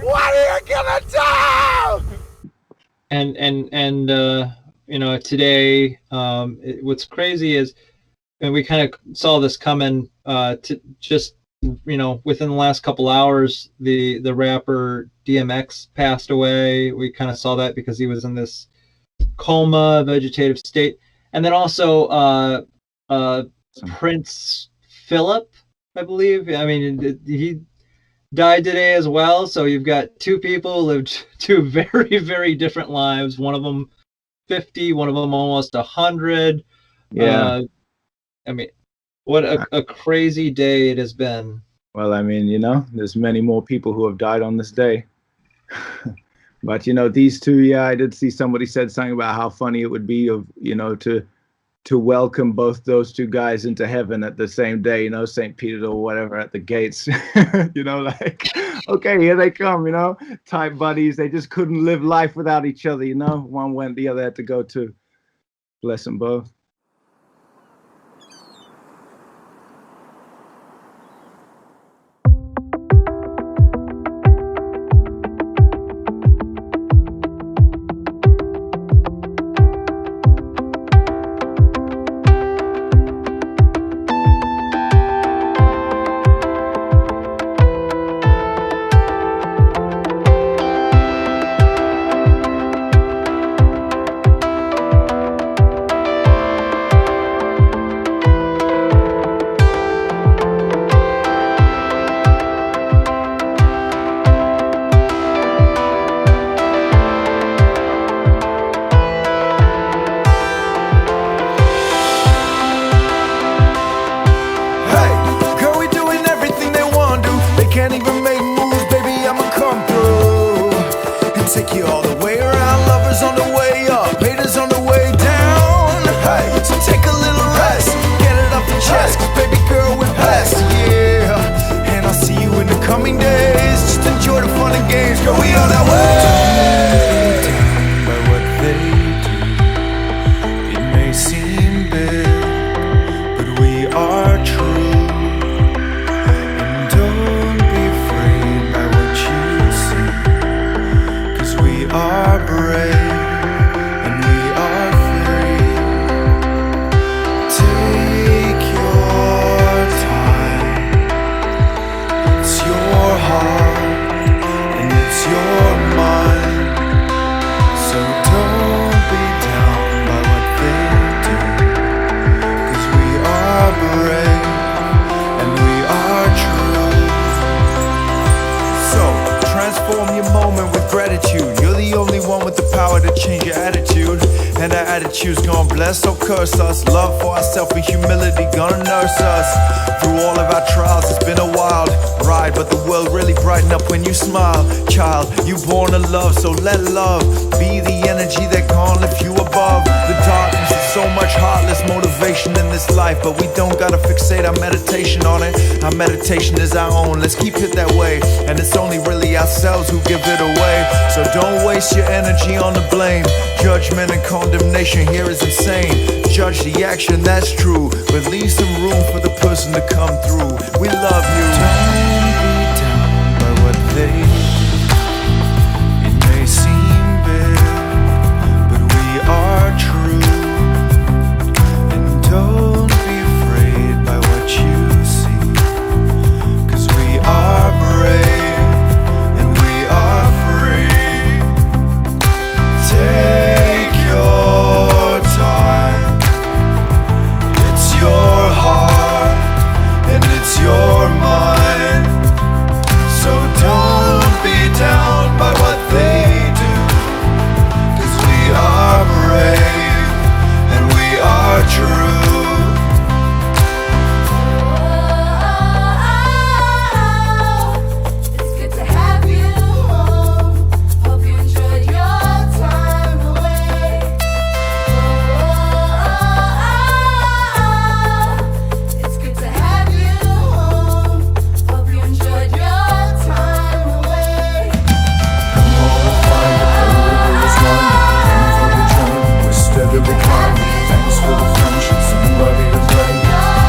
What are you gonna do? And you know, today, what's crazy is, and we kind of saw this coming, to just, you know, within the last couple hours, the rapper DMX passed away. We kind of saw that because he was in this coma, vegetative state, and then also Prince Philip, I believe. I mean, he died today as well. So you've got two people who lived two very, very different lives. One of them 50, one of them almost 100. Yeah. I mean, what a crazy day it has been. Well, I mean, you know, there's many more people who have died on this day. But, you know, these two, yeah, I did see somebody said something about how funny it would be of, you know, to welcome both those two guys into heaven at the same day, you know, St. Peter or whatever at the gates, you know, like, okay, here they come, you know, tight buddies. They just couldn't live life without each other, you know, one went, the other had to go too. Bless them both. take you all the way around. Lovers on the way up, haters on the way down. Hey, so take a little rest, get it off your chest, 'cause baby girl, we're blessed, yeah. And I'll see you in the coming days. Just enjoy the fun and games, girl, we on our way. Down by what they do, it may seem big, but we are true. And don't be afraid by what you see, 'cause we are brave and we are free. Take your time, it's your heart and it's your mind. So don't be down by what they do, 'cause we are brave and we are true. So transform your moment with gratitude. You're the only one with the power to change your attitude. And our attitude's gonna bless or curse us. Love for ourselves and humility gonna nurse us. Through all of our trials, it's been a wild ride, but the world really brighten up when you smile. Child, you born to love, so let love be the energy that can't lift you above the darkness. There's so much heartless motivation in this life, but we don't gotta fixate our meditation on it. Our meditation is our own, let's keep it that way. And it's only really ourselves who give it away. So don't waste your energy on the blame. Judgment and condemnation here is insane. Judge the action, that's true, but leave some room for the person to come through. We love you. Don't be down by what they do. It may seem big, but we are true. And don't be afraid by what you see, 'cause we are brave and we are free. Take your time, it's your heart and it's your mind. So don't be down by what they do, 'cause we are brave and we are true. It's good to have you home. Hope you enjoyed your time away. It's good to have you home. Hope you enjoyed your time away. Come on and find it, the river is running. Come for the journey, we're steadily climbing. Thanks for the friendship, somebody to blame.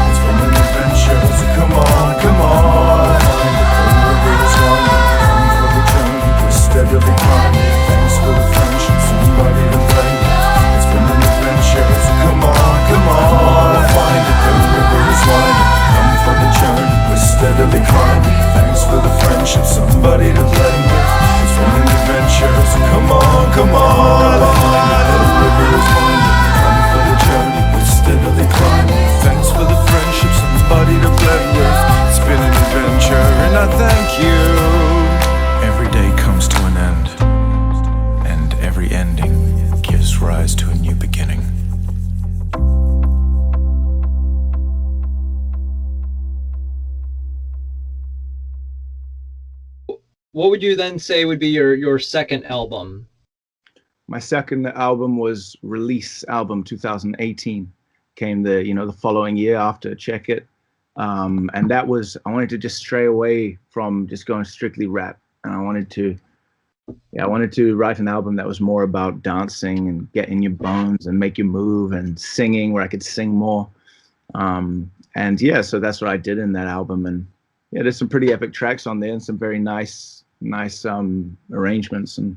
It's been an adventure, so come on, come on. Find it, the river is running. Come for the journey, we're steadily climbing. Thanks for the friendship, somebody to blame. It's been an adventure, so come on, come on. Find it, the river is running. Come for the journey, we're steadily climbing. Thanks for the friendship, somebody to blame. It's been an adventure, so come on, come on. Find it, the river is running. Come for the journey, we're steadily climbing. Thanks for the friendship, somebody to blend with. It's been an adventure, and I thank you. Every day comes to an end, and every ending gives rise to a new beginning. What would you then say would be your second album? My second album was Release album 2018. Came the following year after Check It. And that was, I wanted to just stray away from just going strictly rap. And I wanted to write an album that was more about dancing and get in your bones and make you move, and singing, where I could sing more. And yeah, so that's what I did in that album. And yeah, there's some pretty epic tracks on there and some very nice arrangements, and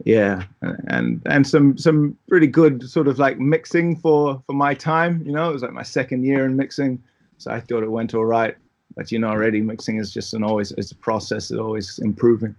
yeah, and some pretty good sort of like mixing for my time. It was like my second year in mixing, so I thought it went all right. But already mixing is just it's a process, it's always improving.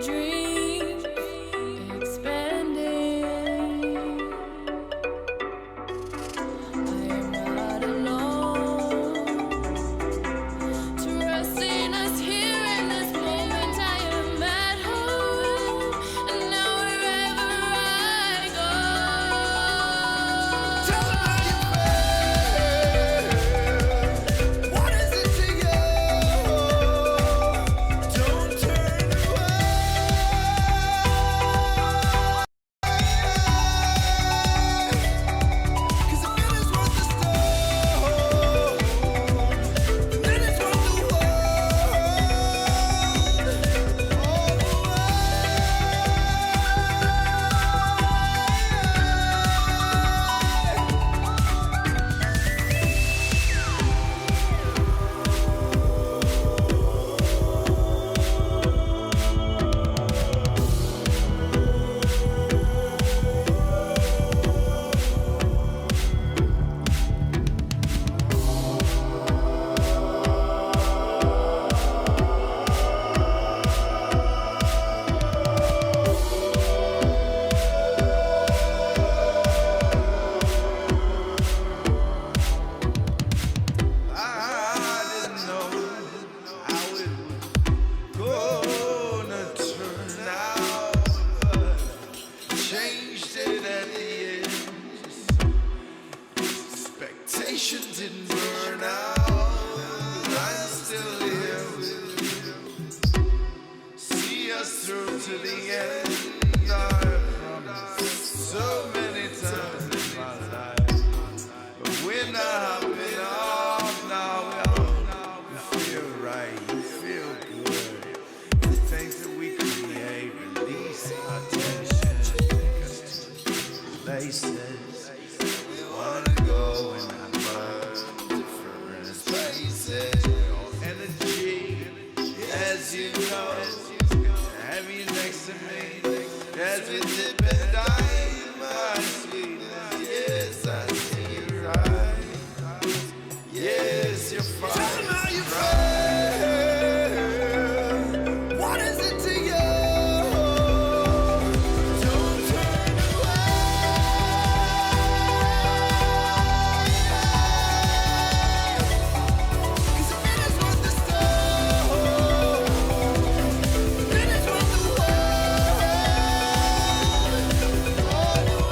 dreams expanding. I am not alone. Trusting us here in this moment, I am at home. And now wherever I go, Tell me how you feel. What is it to you? Don't turn away. 'Cause the feeling's worth the stone. The minute's worth the I didn't know how it was gonna turn out, but changed it at the end. Expectations didn't burn out. I'm still here with you. See us through to the end. I promise so many times in my life. But we're not hopping off now. We feel right, you feel good. The things that we create release our tension, take us to places we wanna go and I love different spaces. Energy, as you know, have you next to me as we dip and dive, my sweetness. Yes, I see you right. Yes, you're fine. Tell me how you feel. What is it to you? Don't turn away. 'Cause the minute's worth the stone. The minute's worth the world. All the way.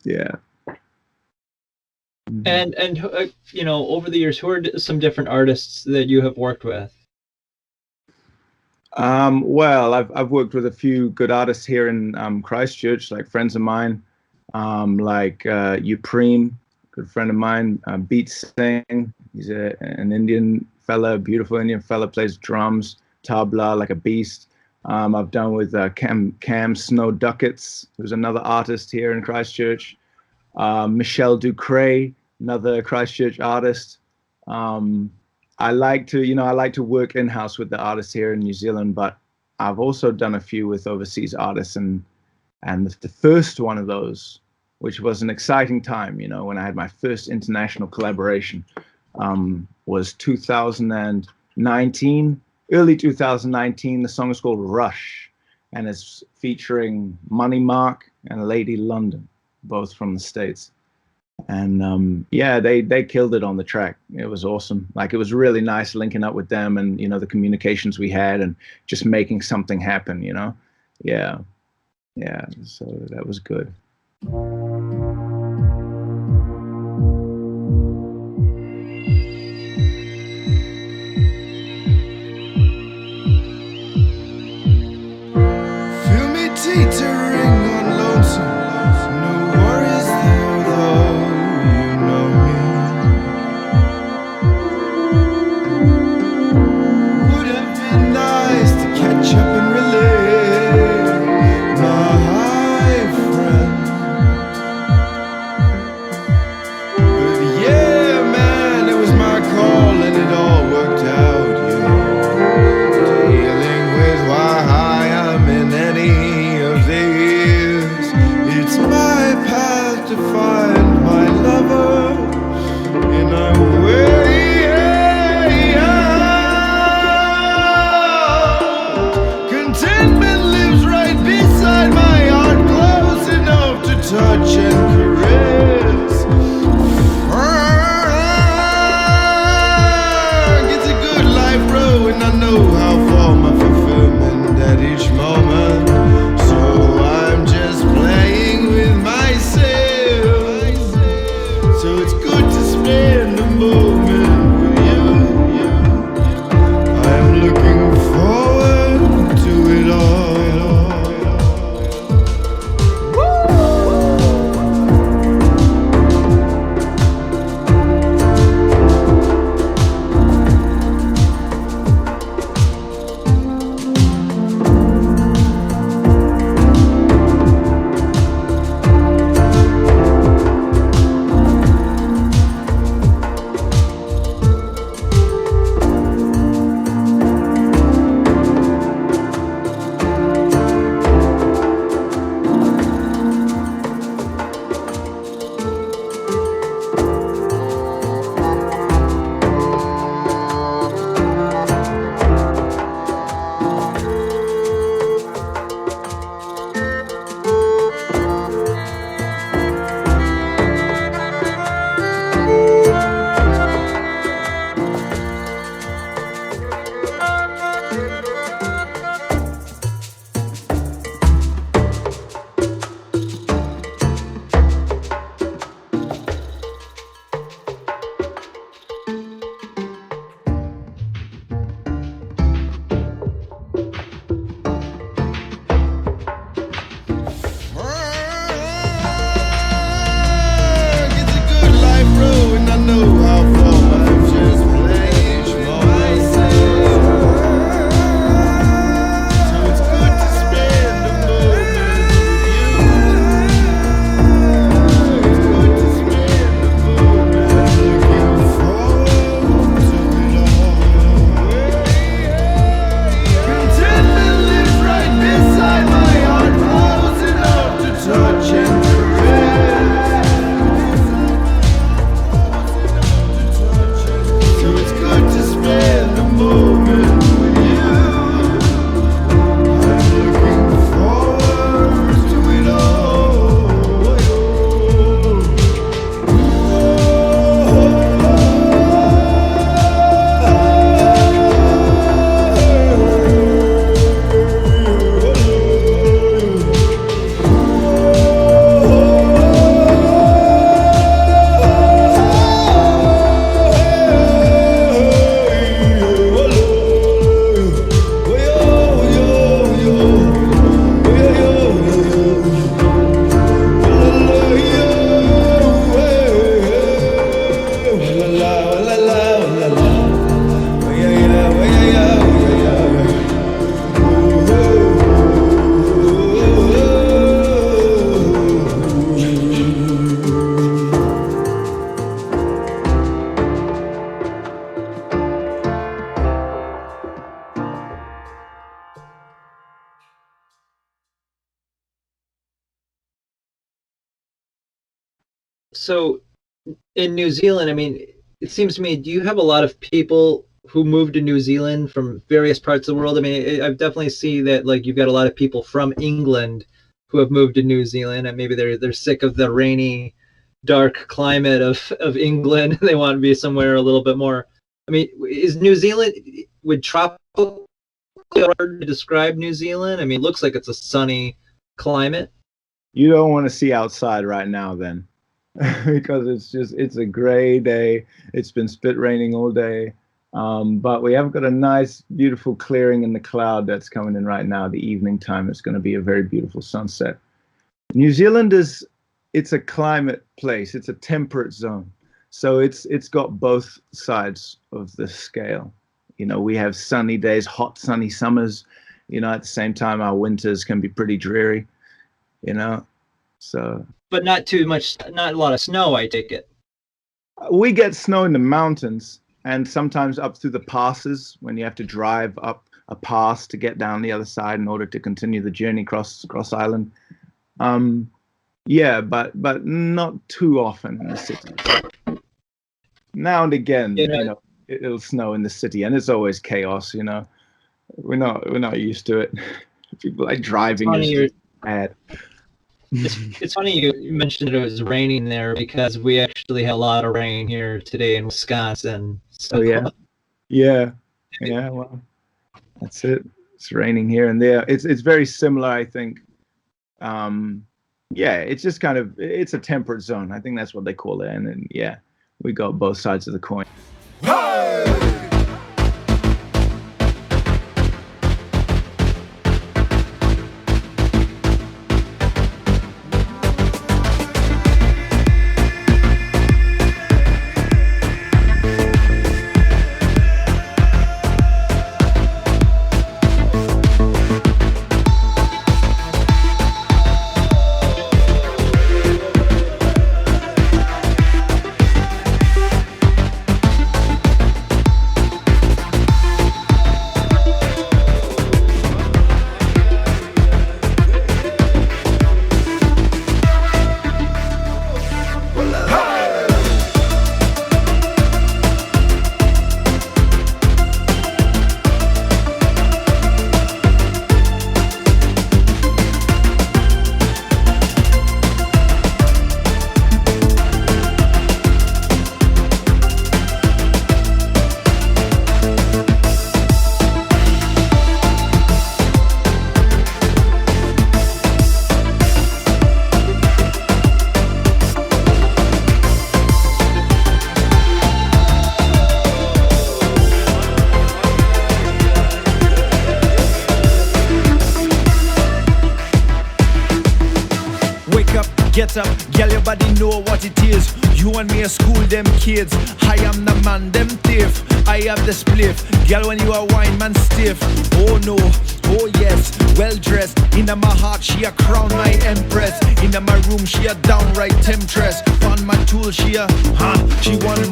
Yeah. And you know, over the years, who are some different artists that you have worked with? Well, I've worked with a few good artists here in Christchurch, like friends of mine, like Upreem, good friend of mine, Beat Singh. He's an Indian fella, beautiful Indian fella, plays drums, tabla like a beast. I've done with Cam Snow Ducats, who's another artist here in Christchurch. Michelle Ducray, another Christchurch artist. I like to work in-house with the artists here in New Zealand, but I've also done a few with overseas artists, and the first one of those, which was an exciting time, you know, when I had my first international collaboration, was 2019, early 2019. The song is called Rush, and it's featuring Money Mark and Lady London, both from the States. And yeah, they killed it on the track. It was awesome. Like, it was really nice linking up with them, and, you know, the communications we had and just making something happen, you know? Yeah. So that was good. Feel me teetering on lonesome. No worries there, though you know me. Would have been nice to catch up and relate, my friend. to find my lover in a way out. Contentment lives right beside my heart, close enough to touch and caress. It's a good life, bro, and I know how far my fulfillment at each moment. So I'm just playing with myself. So it's good to spend a moment with you. I'm looking forward to it all. It's a good life, bro, and I know how far I'm just playing for myself. So it's good to spend a moment with you. It's good to spend a moment looking forward to it all. Contentment lives right beside my heart, close enough to touch and caress. So it's good to spend a moment with you. I'm looking forward to it So in New Zealand, I mean, it seems to me, do you have a lot of people who moved to New Zealand from various parts of the world? I mean, I've definitely see that like you've got a lot of people from England who have moved to New Zealand, and maybe they're sick of the rainy, dark climate of England. They want to be somewhere a little bit more. I mean, is New Zealand, would tropical hard to describe New Zealand? I mean, it looks like it's a sunny climate. You don't want to see outside right now then. Because it's a gray day. It's been spit raining all day. But we have got a nice, beautiful clearing in the cloud that's coming in right now. The evening time, it's going to be a very beautiful sunset. New Zealand it's a climate place. It's a temperate zone. So it's got both sides of the scale. You know, we have sunny days, hot, sunny summers. You know, at the same time, our winters can be pretty dreary, you know. So, but not too much, not a lot of snow, I take it. We get snow in the mountains and sometimes up through the passes when you have to drive up a pass to get down the other side in order to continue the journey across island. Yeah, but not too often in the city. Now and again, it'll snow in the city, and it's always chaos. We're not used to it. People like driving is bad. It's funny you mentioned it was raining there because we actually had a lot of rain here today in Wisconsin. So yeah. Well, that's it. It's raining here and there. It's very similar, I think. It's just it's a temperate zone. I think that's what they call it. And then we got both sides of the coin. Get up, girl, your body know what it is. You and me a school them kids. I am the man, them thief. I have the spliff. Girl, when you are wine, man stiff. Oh no, oh yes, well dressed. Inna my heart, she a crown, my empress. Inna my room, she a downright temptress. On my tool, she want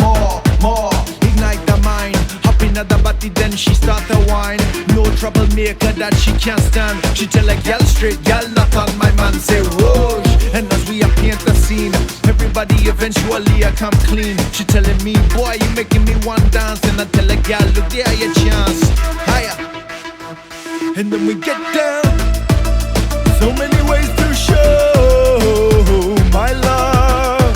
more. Ignite the mind. Hop inna the body, then she start to whine. No troublemaker that she can't stand. She tell a girl straight, girl not on my man. Say whoosh. And as we paint the scene, everybody eventually come clean. She telling me, boy, you making me want dance. And I tell a girl, look there, your chance. Higher. And then we get down. So many ways to show my love.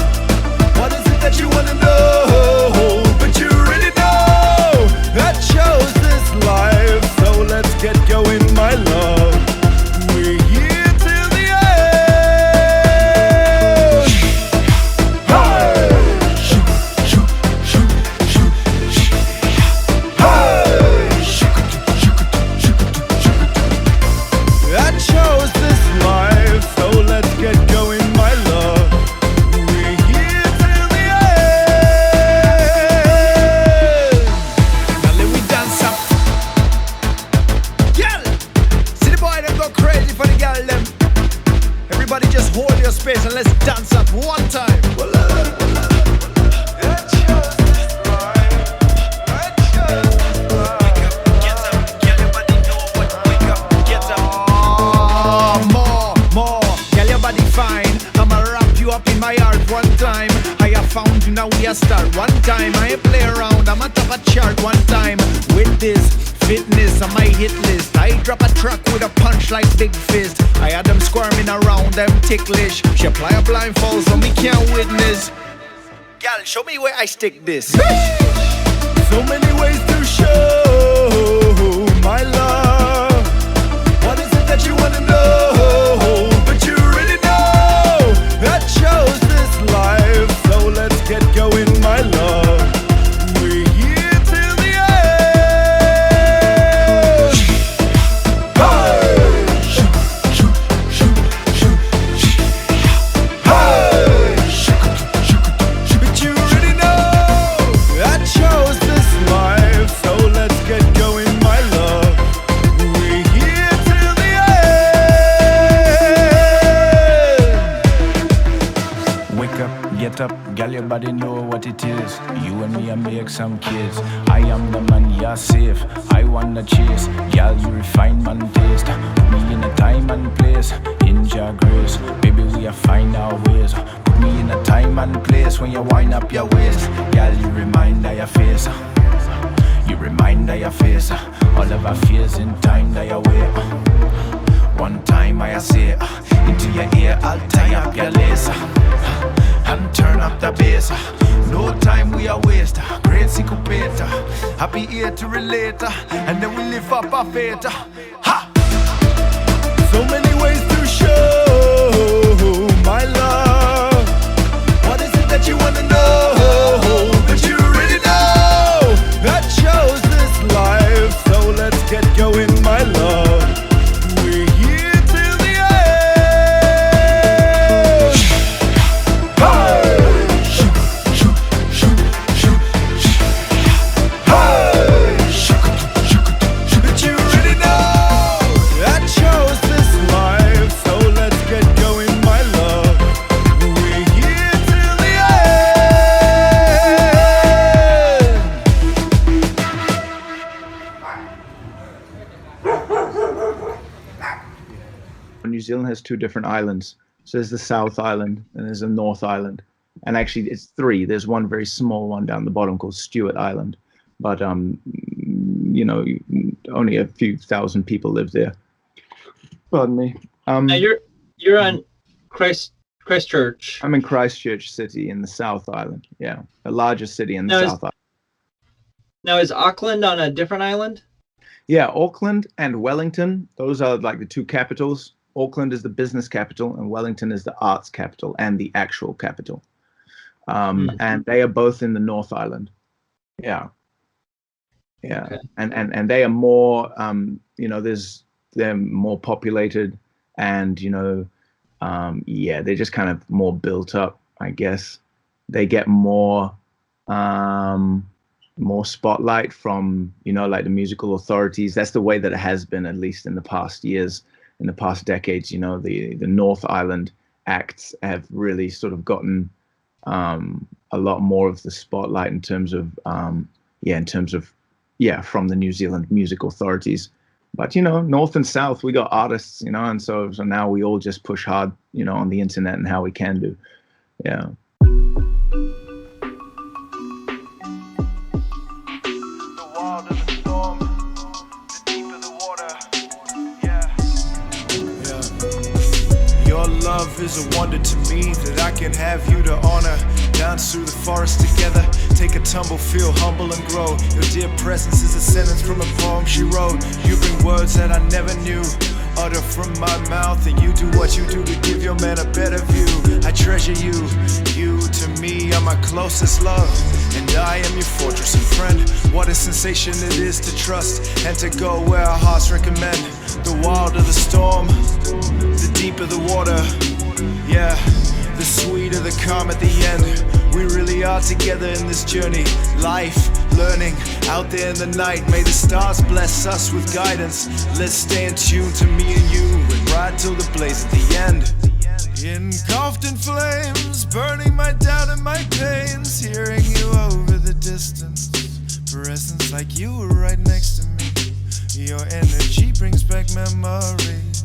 What is it that you wanna know? But you already know I chose this life. So let's get going, my love. We're here till the space and let's dance up one time. More, girl, your body fine. I'ma wrap you up in my heart one time. I have found you, now we a start one time. I ain't play around, I'ma top a chart one time. With this fitness on my hit list, I drop a track with a punch like Big Fist. I had them squirming around, them ticklish. She apply a blindfold so me can't witness. Girl, show me where I stick this. So many ways to show my love. What is it that you wanna know? But you already know I chose this life. So let's get going, my love. We're here till the end. But you already know I chose this life. So let's get going, my love. We're here till the end. Wake up, get up, girl, your body know what it is. You and me, I make some kids. I am the man, you're safe. I wanna chase, girl, you refine man taste. Put me in a time and place, in your grace. Baby, we you find our ways. Put me in a time and place when you wind up your waist. Girl, you remind of your face. You remind of your face. All of our fears in time that you wait. One time I say, into your ear I'll tie up your lace. And turn up the bass. No time we are waste. Great syncopator. Happy here to relate. And then we live up our fate. Ha! So many ways to show my love. What is it that you wanna know? But you already know I chose this life. So let's get going, my love. We're here till the end. Hey! Shoot, shoot, shoot, shoot, shoot. Hey! Shoot, shoot, shoot. But you already know I chose this life. So let's get going, my love. We're here till the New Zealand has two different islands. So there's the South Island and there's the North Island. And actually it's three. There's one very small one down the bottom called Stewart Island. But, you know, only a few thousand people live there. Pardon me. Now you're on Christchurch. I'm in Christchurch City in the South Island. Yeah, the largest city in the South Island. Now is Auckland on a different island? Yeah, Auckland and Wellington, those are like the two capitals. Auckland is the business capital and Wellington is the arts capital and the actual capital. And they are both in the North Island. Yeah. Yeah. Okay. And they are more, you know, they're more populated and, you know, yeah, they're just kind of more built up, I guess. They get more spotlight from, you know, like the musical authorities. That's the way that it has been, at least in the past years, in the past decades. You know, the North Island acts have really sort of gotten a lot more of the spotlight in terms of from the New Zealand music authorities. But, you know, North and South, we got artists, you know, and so now we all just push hard, you know, on the internet and how we can do. Yeah. Love is a wonder to me that I can have you to honor. Dance through the forest together, take a tumble, feel humble and grow. Your dear presence is a sentence from a poem she wrote. You bring words that I never knew, utter from my mouth, and you do what you do to give your man a better view. I treasure you, you to me are my closest love, and I am your fortress and friend. What a sensation it is to trust and to go where our hearts recommend. The wilder the storm, the deeper the water, yeah, the sweeter the calm at the end. We really are together in this journey, life, learning, out there in the night. May the stars bless us with guidance. Let's stay in tune to me and you and ride till the blaze at the end. Engulfed in flames, burning my doubt and my pains, hearing you over the distance, presence like you were right next to me. Your energy brings back memories.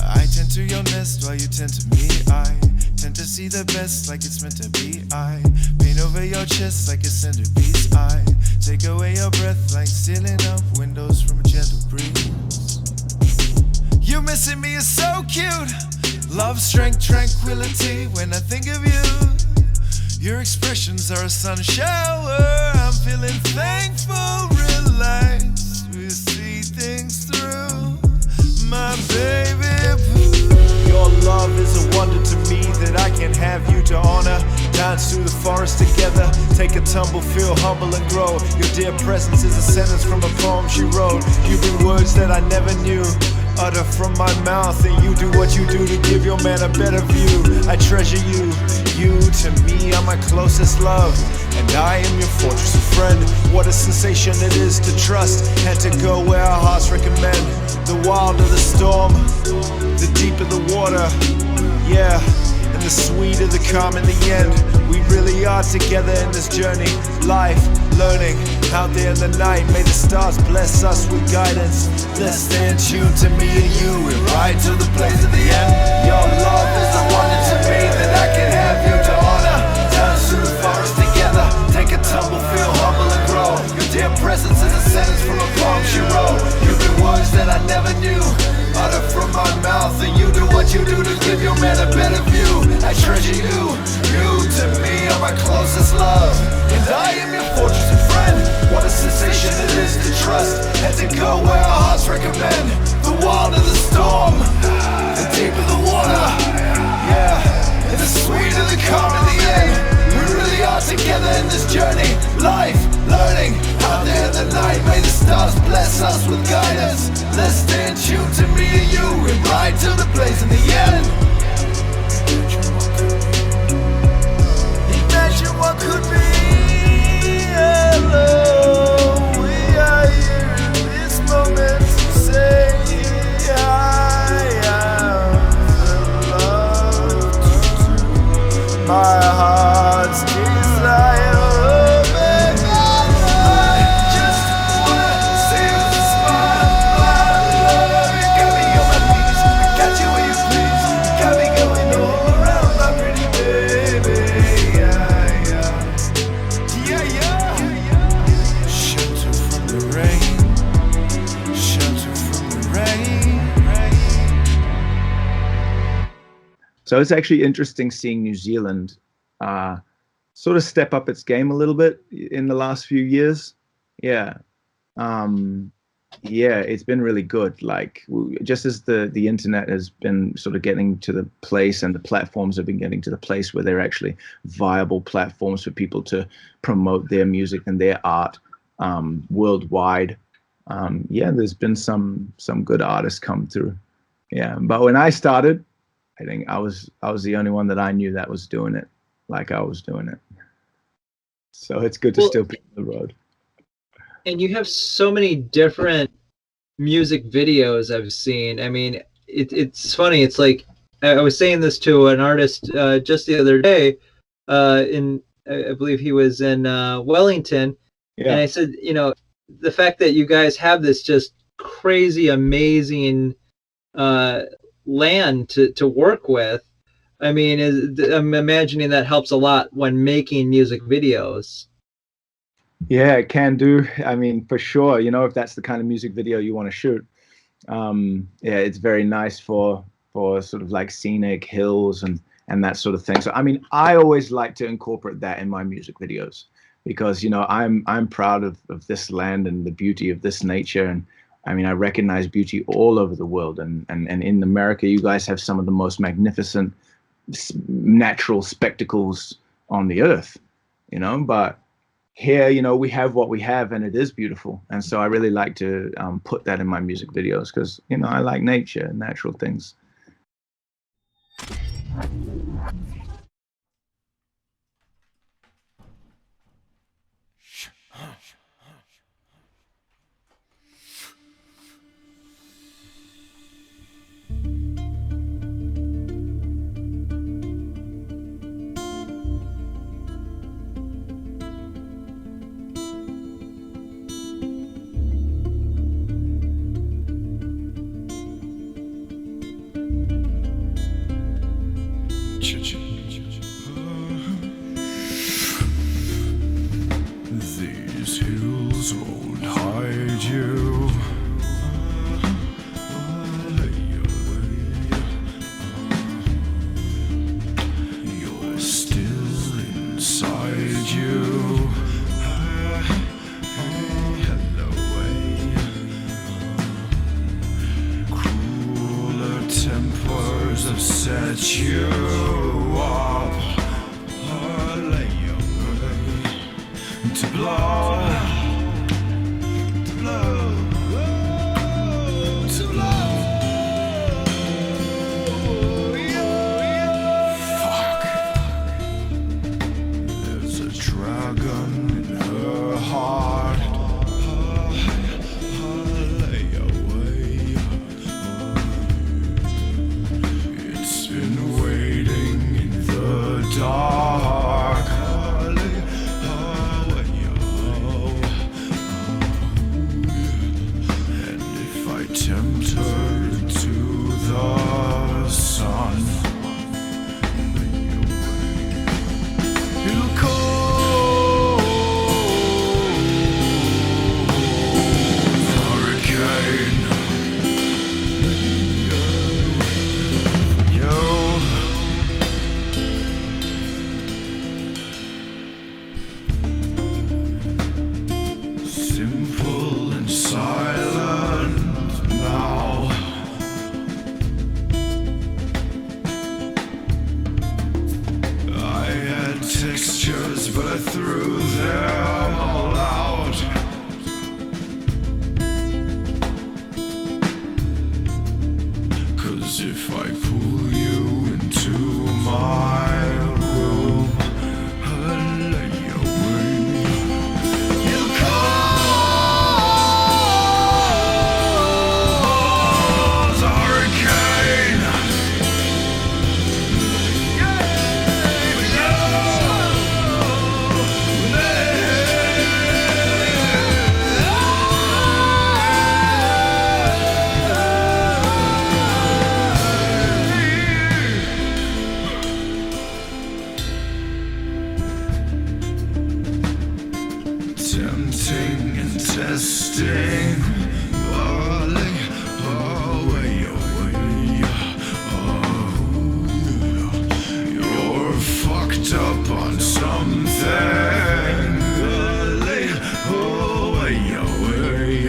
I tend to your nest while you tend to me. I tend to see the best like it's meant to be. I paint over your chest like a centerpiece. I take away your breath like sealing up windows from a gentle breeze. You missing me is so cute. Love, strength, tranquility when I think of you. Your expressions are a sun shower. I'm feeling thankful, relaxed. We see things through, my baby. Your love is a wonder to me that I can have you to honor. Dance through the forest together, take a tumble, feel humble and grow. Your dear presence is a sentence from a poem she wrote. You bring words that I never knew, utter from my mouth, and you do what you do to give your man a better view. I treasure you, you to me are my closest love, and I am your fortress and friend. What a sensation it is to trust and to go where our hearts recommend. The wilder the storm, the deeper the water, yeah, and the sweeter the calm in the end. We really are together in this journey. Life, learning, out there in the night. May the stars bless us with guidance. Let's stay in tune to me and you and ride to the place of the end. Your love is a wonder to me that I can have you to honor. Down through the forest together, take a tumble, feel humble and grow. Your dear presence is a sentence from a poem she wrote. You've been words that I never knew, utter from my mouth, and you do what you do to give your man a better view. I treasure you, you to me are my closest love, and I am your fortress and friend. What a sensation it is to trust and to go where our hearts recommend. The wild of the storm, the deep of the water, yeah, and the sweet of the calm in the end. We really are together in this journey. Life, learning, out there in the night. May the stars bless us with guidance. Let's stay in tune to me and you and ride to the place in the end. Imagine what could be. Hello, we are here in this moment to say I am love to do. My heart's desire. So it's actually interesting seeing New Zealand sort of step up its game a little bit in the last few years. Yeah. Yeah, it's been really good. Like, just as the internet has been sort of getting to the place and the platforms have been getting to the place where they're actually viable platforms for people to promote their music and their art worldwide. Yeah, there's been some good artists come through. Yeah, but when I started, I think I was the only one that I knew that was doing it like I was doing it. So it's good to still be on the road. And you have so many different music videos I've seen. I mean, it's funny. It's like I was saying this to an artist just the other day. I believe he was in Wellington, and I said, you know, the fact that you guys have this just crazy, amazing land to work with. I mean, I'm imagining that helps a lot when making music videos. Yeah, it can do. I mean, for sure. You know, if that's the kind of music video you want to shoot, yeah, it's very nice for sort of like scenic hills and that sort of thing. So, I mean, I always like to incorporate that in my music videos because, you know, I'm proud of this land and the beauty of this nature. And I mean, I recognize beauty all over the world. And in America, you guys have some of the most magnificent natural spectacles on the earth, you know, but here, you know, we have what we have and it is beautiful. And so I really like to put that in my music videos because, you know, I like nature and natural things. These hills won't hide you. You're still inside you. Hello, crueler tempers have set you up. To blow, to blow, to blow. Fuck. There's a dragon in her heart. Lay away. It's been waiting in the dark. if I pull you into my room, I'll lay away. You cause a hurricane. Tempting and testing, away, away, away. You're fucked up on something. Away, away, away.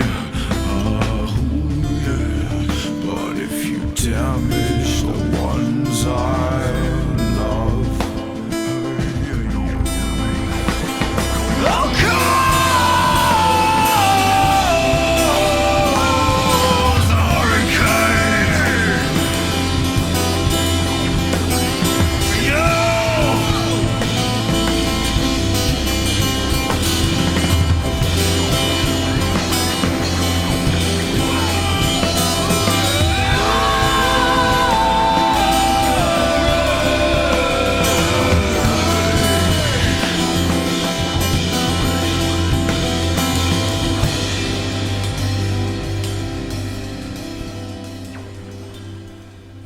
But if you damage the ones I love, oh, cause a hurricane.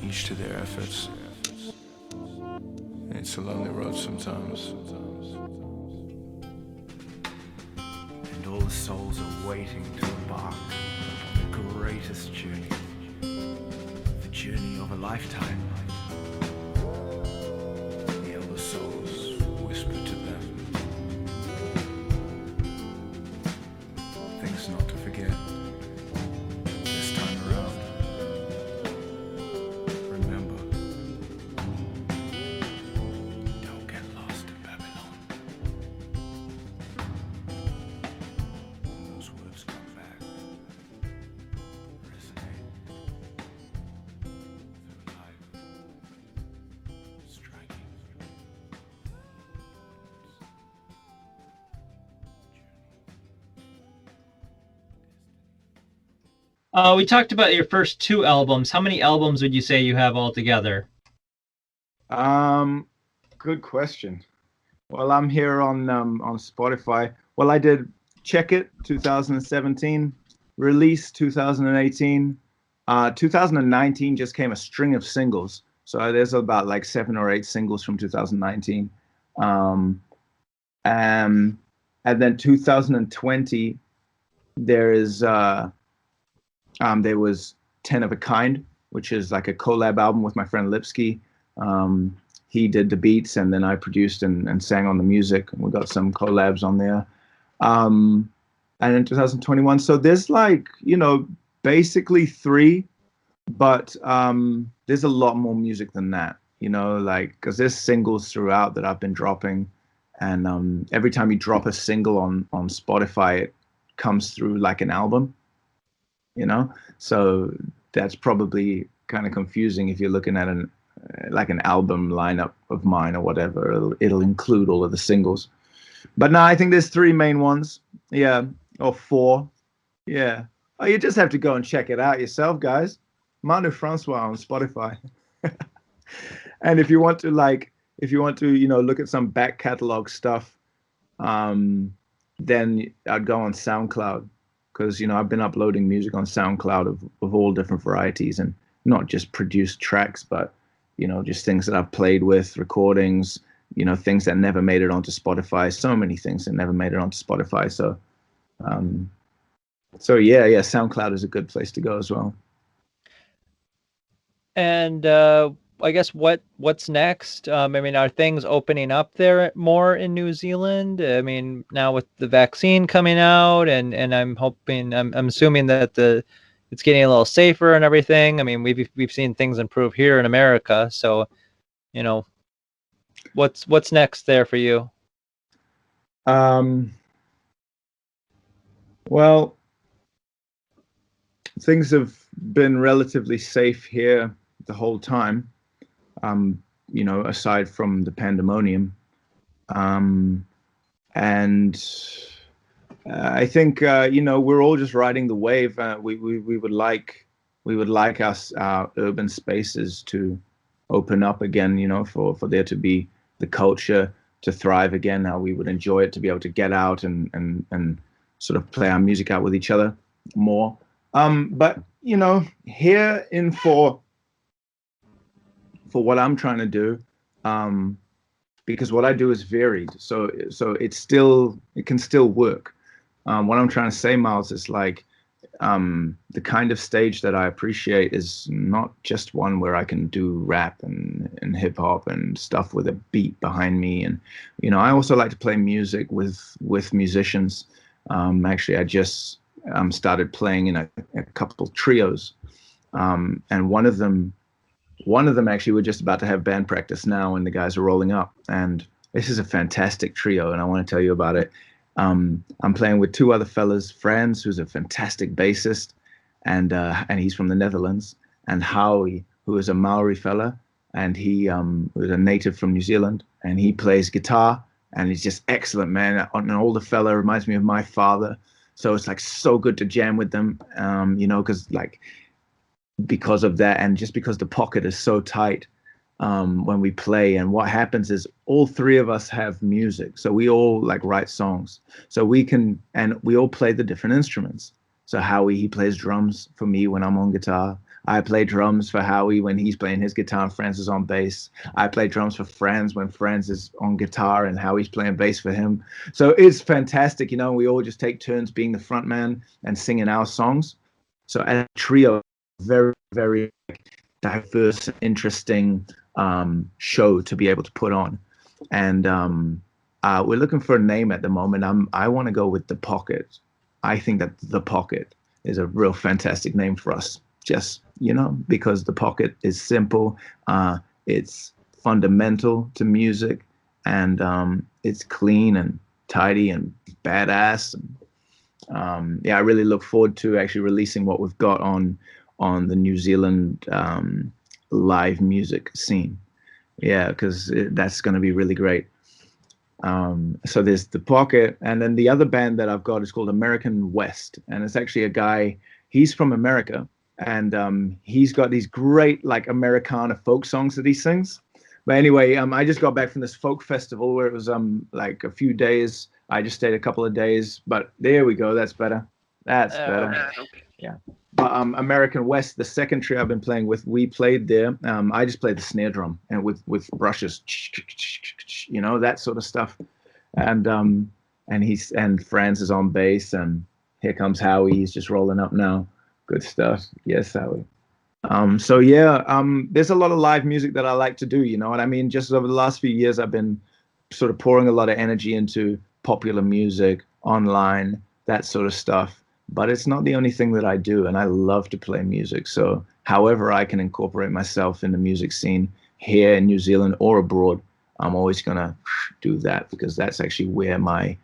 Each to their efforts. It's a lonely road sometimes. And all the souls are waiting to embark on the greatest journey, the journey of a lifetime. The elder souls whisper to them things not to forget this time around. Remember, don't get lost in Babylon. Those words come back, resonate through life, striking. We talked about your first two albums. How many albums would you say you have altogether? Good question. Well, I'm here on Spotify. Well, I did Check It 2017, Release 2018, 2019 just came a string of singles. So there's about like 7 or 8 singles from 2019. And then 2020 there was 10 of a Kind, which is like a collab album with my friend Lipsky. He did the beats and then I produced and sang on the music, and we got some collabs on there. And in 2021, so there's like, basically 3, but there's a lot more music than that, like, because there's singles throughout that I've been dropping, and every time you drop a single on Spotify, it comes through like an album, so that's probably kind of confusing if you're looking at an album lineup of mine or whatever. It'll include all of the singles, but no, I think there's 3 main ones, or 4, yeah. Oh, you just have to go and check it out yourself, guys. Manu Francois on Spotify. And if you want to look at some back catalog stuff, then I'd go on SoundCloud, because I've been uploading music on SoundCloud of all different varieties, and not just produced tracks, but just things that I've played with, recordings, things that never made it onto Spotify. So many things that never made it onto Spotify. So SoundCloud is a good place to go as well. And I guess what's next? Are things opening up there more in New Zealand? Now with the vaccine coming out, and I'm assuming that it's getting a little safer and everything. We've seen things improve here in America. So, what's next there for you? Well, things have been relatively safe here, the whole time, aside from the pandemonium. And I think we're all just riding the wave. We would like our urban spaces to open up again, for there to be the culture to thrive again. How we would enjoy it to be able to get out and sort of play our music out with each other more. But here in for what I'm trying to do, because what I do is varied, so it can still work. What I'm trying to say, Miles, is like the kind of stage that I appreciate is not just one where I can do rap and hip hop and stuff with a beat behind me. And I also like to play music with musicians. Actually, I just started playing in a couple trios, and one of them actually, we're just about to have band practice now, and the guys are rolling up. And this is a fantastic trio, and I want to tell you about it. I'm playing with two other fellas, Franz, who's a fantastic bassist, and he's from the Netherlands, and Howie, who is a Maori fella, and he was a native from New Zealand, and he plays guitar, and he's just excellent, man. An older fella, reminds me of my father. So it's like so good to jam with them, because of that, and just because the pocket is so tight when we play. And what happens is all three of us have music, so we all like write songs, so we all play the different instruments. So Howie, he plays drums for me when I'm on guitar. I play drums for Howie when he's playing his guitar and Franz is on bass. I play drums for Franz when Franz is on guitar and Howie's playing bass for him. So it's fantastic, we all just take turns being the front man and singing our songs. So as a trio, very, very diverse, interesting show to be able to put on. And we're looking for a name at the moment. I want to go with The Pocket. I think that The Pocket is a real fantastic name for us, just because the pocket is simple, it's fundamental to music, and it's clean and tidy and badass. I really look forward to actually releasing what we've got on the New Zealand live music scene. Because that's going to be really great. So there's The Pocket, and then the other band that I've got is called American West, and it's actually a guy, he's from America, and he's got these great like Americana folk songs that he sings. But anyway, I just got back from this folk festival where it was like a few days. I just stayed a couple of days, but there we go. That's better. Yeah. But American West, the second trio I've been playing with, we played there. I just played the snare drum and with brushes, that sort of stuff. And Franz is on bass, and here comes Howie. He's just rolling up now. Good stuff. Yes, Howie. There's a lot of live music that I like to do. You know what I mean? Just over the last few years, I've been sort of pouring a lot of energy into popular music, online, that sort of stuff. But it's not the only thing that I do, and I love to play music. So however I can incorporate myself in the music scene here in New Zealand or abroad, I'm always gonna do that, because that's actually where my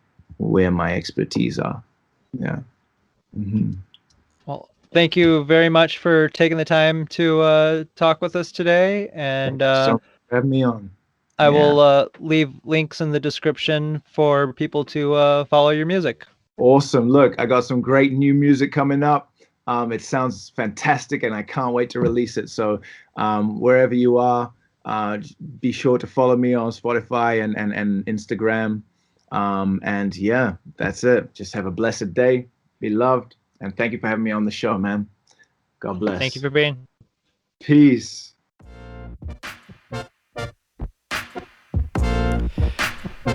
expertise are. Yeah. Mm-hmm. Well, thank you very much for taking the time to talk with us today, and so have me on. I will leave links in the description for people to follow your music. Awesome. Look, I got some great new music coming up. It sounds fantastic, and I can't wait to release it. So wherever you are, be sure to follow me on Spotify and Instagram. And yeah, that's it. Just have a blessed day. Be loved. And thank you for having me on the show, man. God bless. Thank you for being. Peace.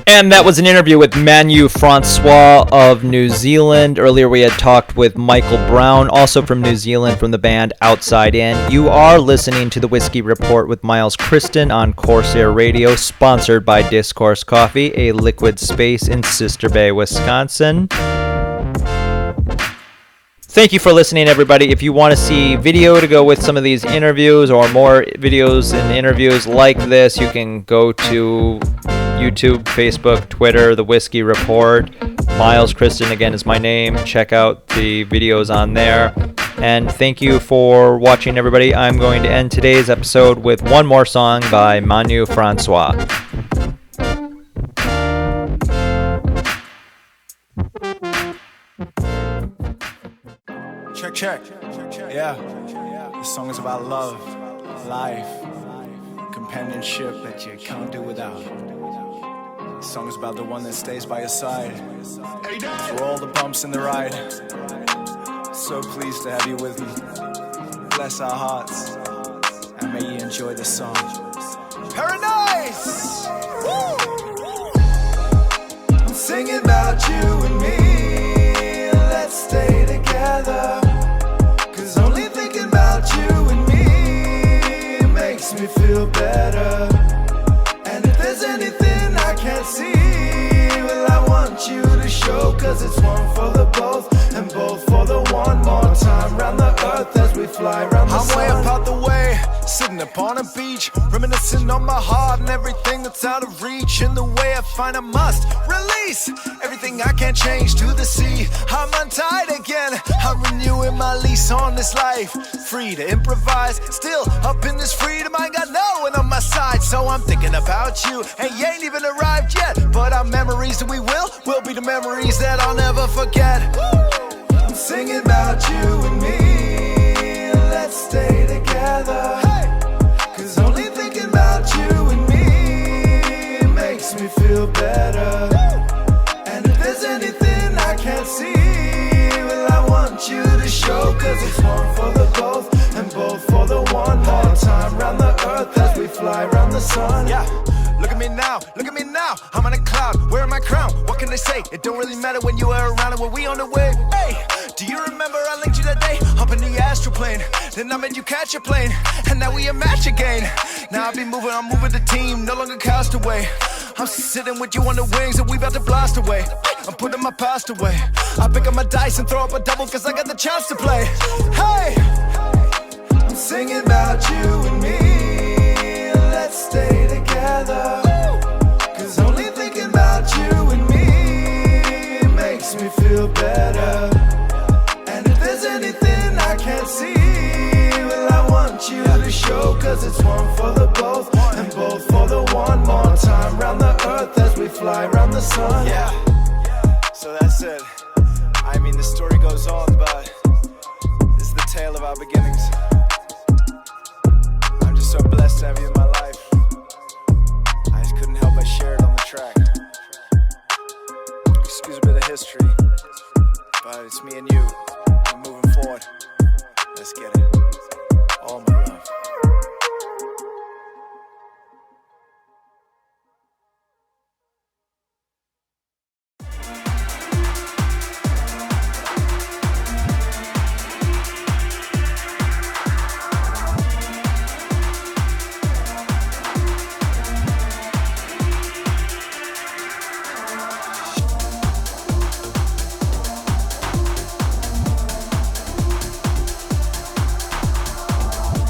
And that was an interview with Manu Francois of New Zealand. Earlier we had talked with Michael Brown, also from New Zealand, from the band Outside In. You are listening to the Whiskey Report with Miles Kristen on Corsair Radio, sponsored by Discourse Coffee, a liquid space in Sister Bay, Wisconsin. Thank you for listening, everybody. If you want to see video to go with some of these interviews, or more videos and interviews like this, you can go to YouTube, Facebook, Twitter, The Whiskey Report. Miles Kristen, again, is my name. Check out the videos on there. And thank you for watching, everybody. I'm going to end today's episode with one more song by Manu Francois. Check. Yeah. This song is about love, life, companionship that you can't do without. This song is about the one that stays by your side through all the bumps in the ride. So pleased to have you with me. Bless our hearts, and may you enjoy the song. Paradise! Woo! I'm singing about you and me. Let's stay together. 'Cause only thinking about you and me makes me feel better. And if there's anything I can't see, well, I want you to show. 'Cause it's one for the both, and both for the one more time. Round the earth as we fly round the sun. I'm way up out the way, sitting upon a beach, reminiscing on my heart and everything that's out of reach. In the way I find I must release everything I can't change to the sea. I'm untied again, I'm renewing my lease on this life. Free to improvise, still up in this freedom. I got no one on my side, so I'm thinking about you. And you ain't even arrived yet, but our memories that we will be the memories that I'll never forget. I'm singing about you and me. Let's stay together. 'Cause only thinking about you and me makes me feel better. And if there's anything I can't see, well, I want you to show. 'Cause it's one for the both, and both for the one more time. Round the earth as we fly round the sun. Yeah. Look at me now, I'm on a cloud, wearing my crown. What can they say? It don't really matter when you are around and when we on the way. Hey, do you remember I linked you that day up in the astral plane? Then I made you catch a plane, and now we a match again. Now I'm moving the team, no longer cast away. I'm sitting with you on the wings and we about to blast away. I'm putting my past away. I pick up my dice and throw up a double 'cause I got the chance to play. Hey, I'm singing about you and me. Let's stay together. 'Cause only thinking about you and me makes me feel better. And if there's anything I can't see, well, I want you to show. 'Cause it's one for the both, and both for the one more time. Round the earth as we fly round the sun.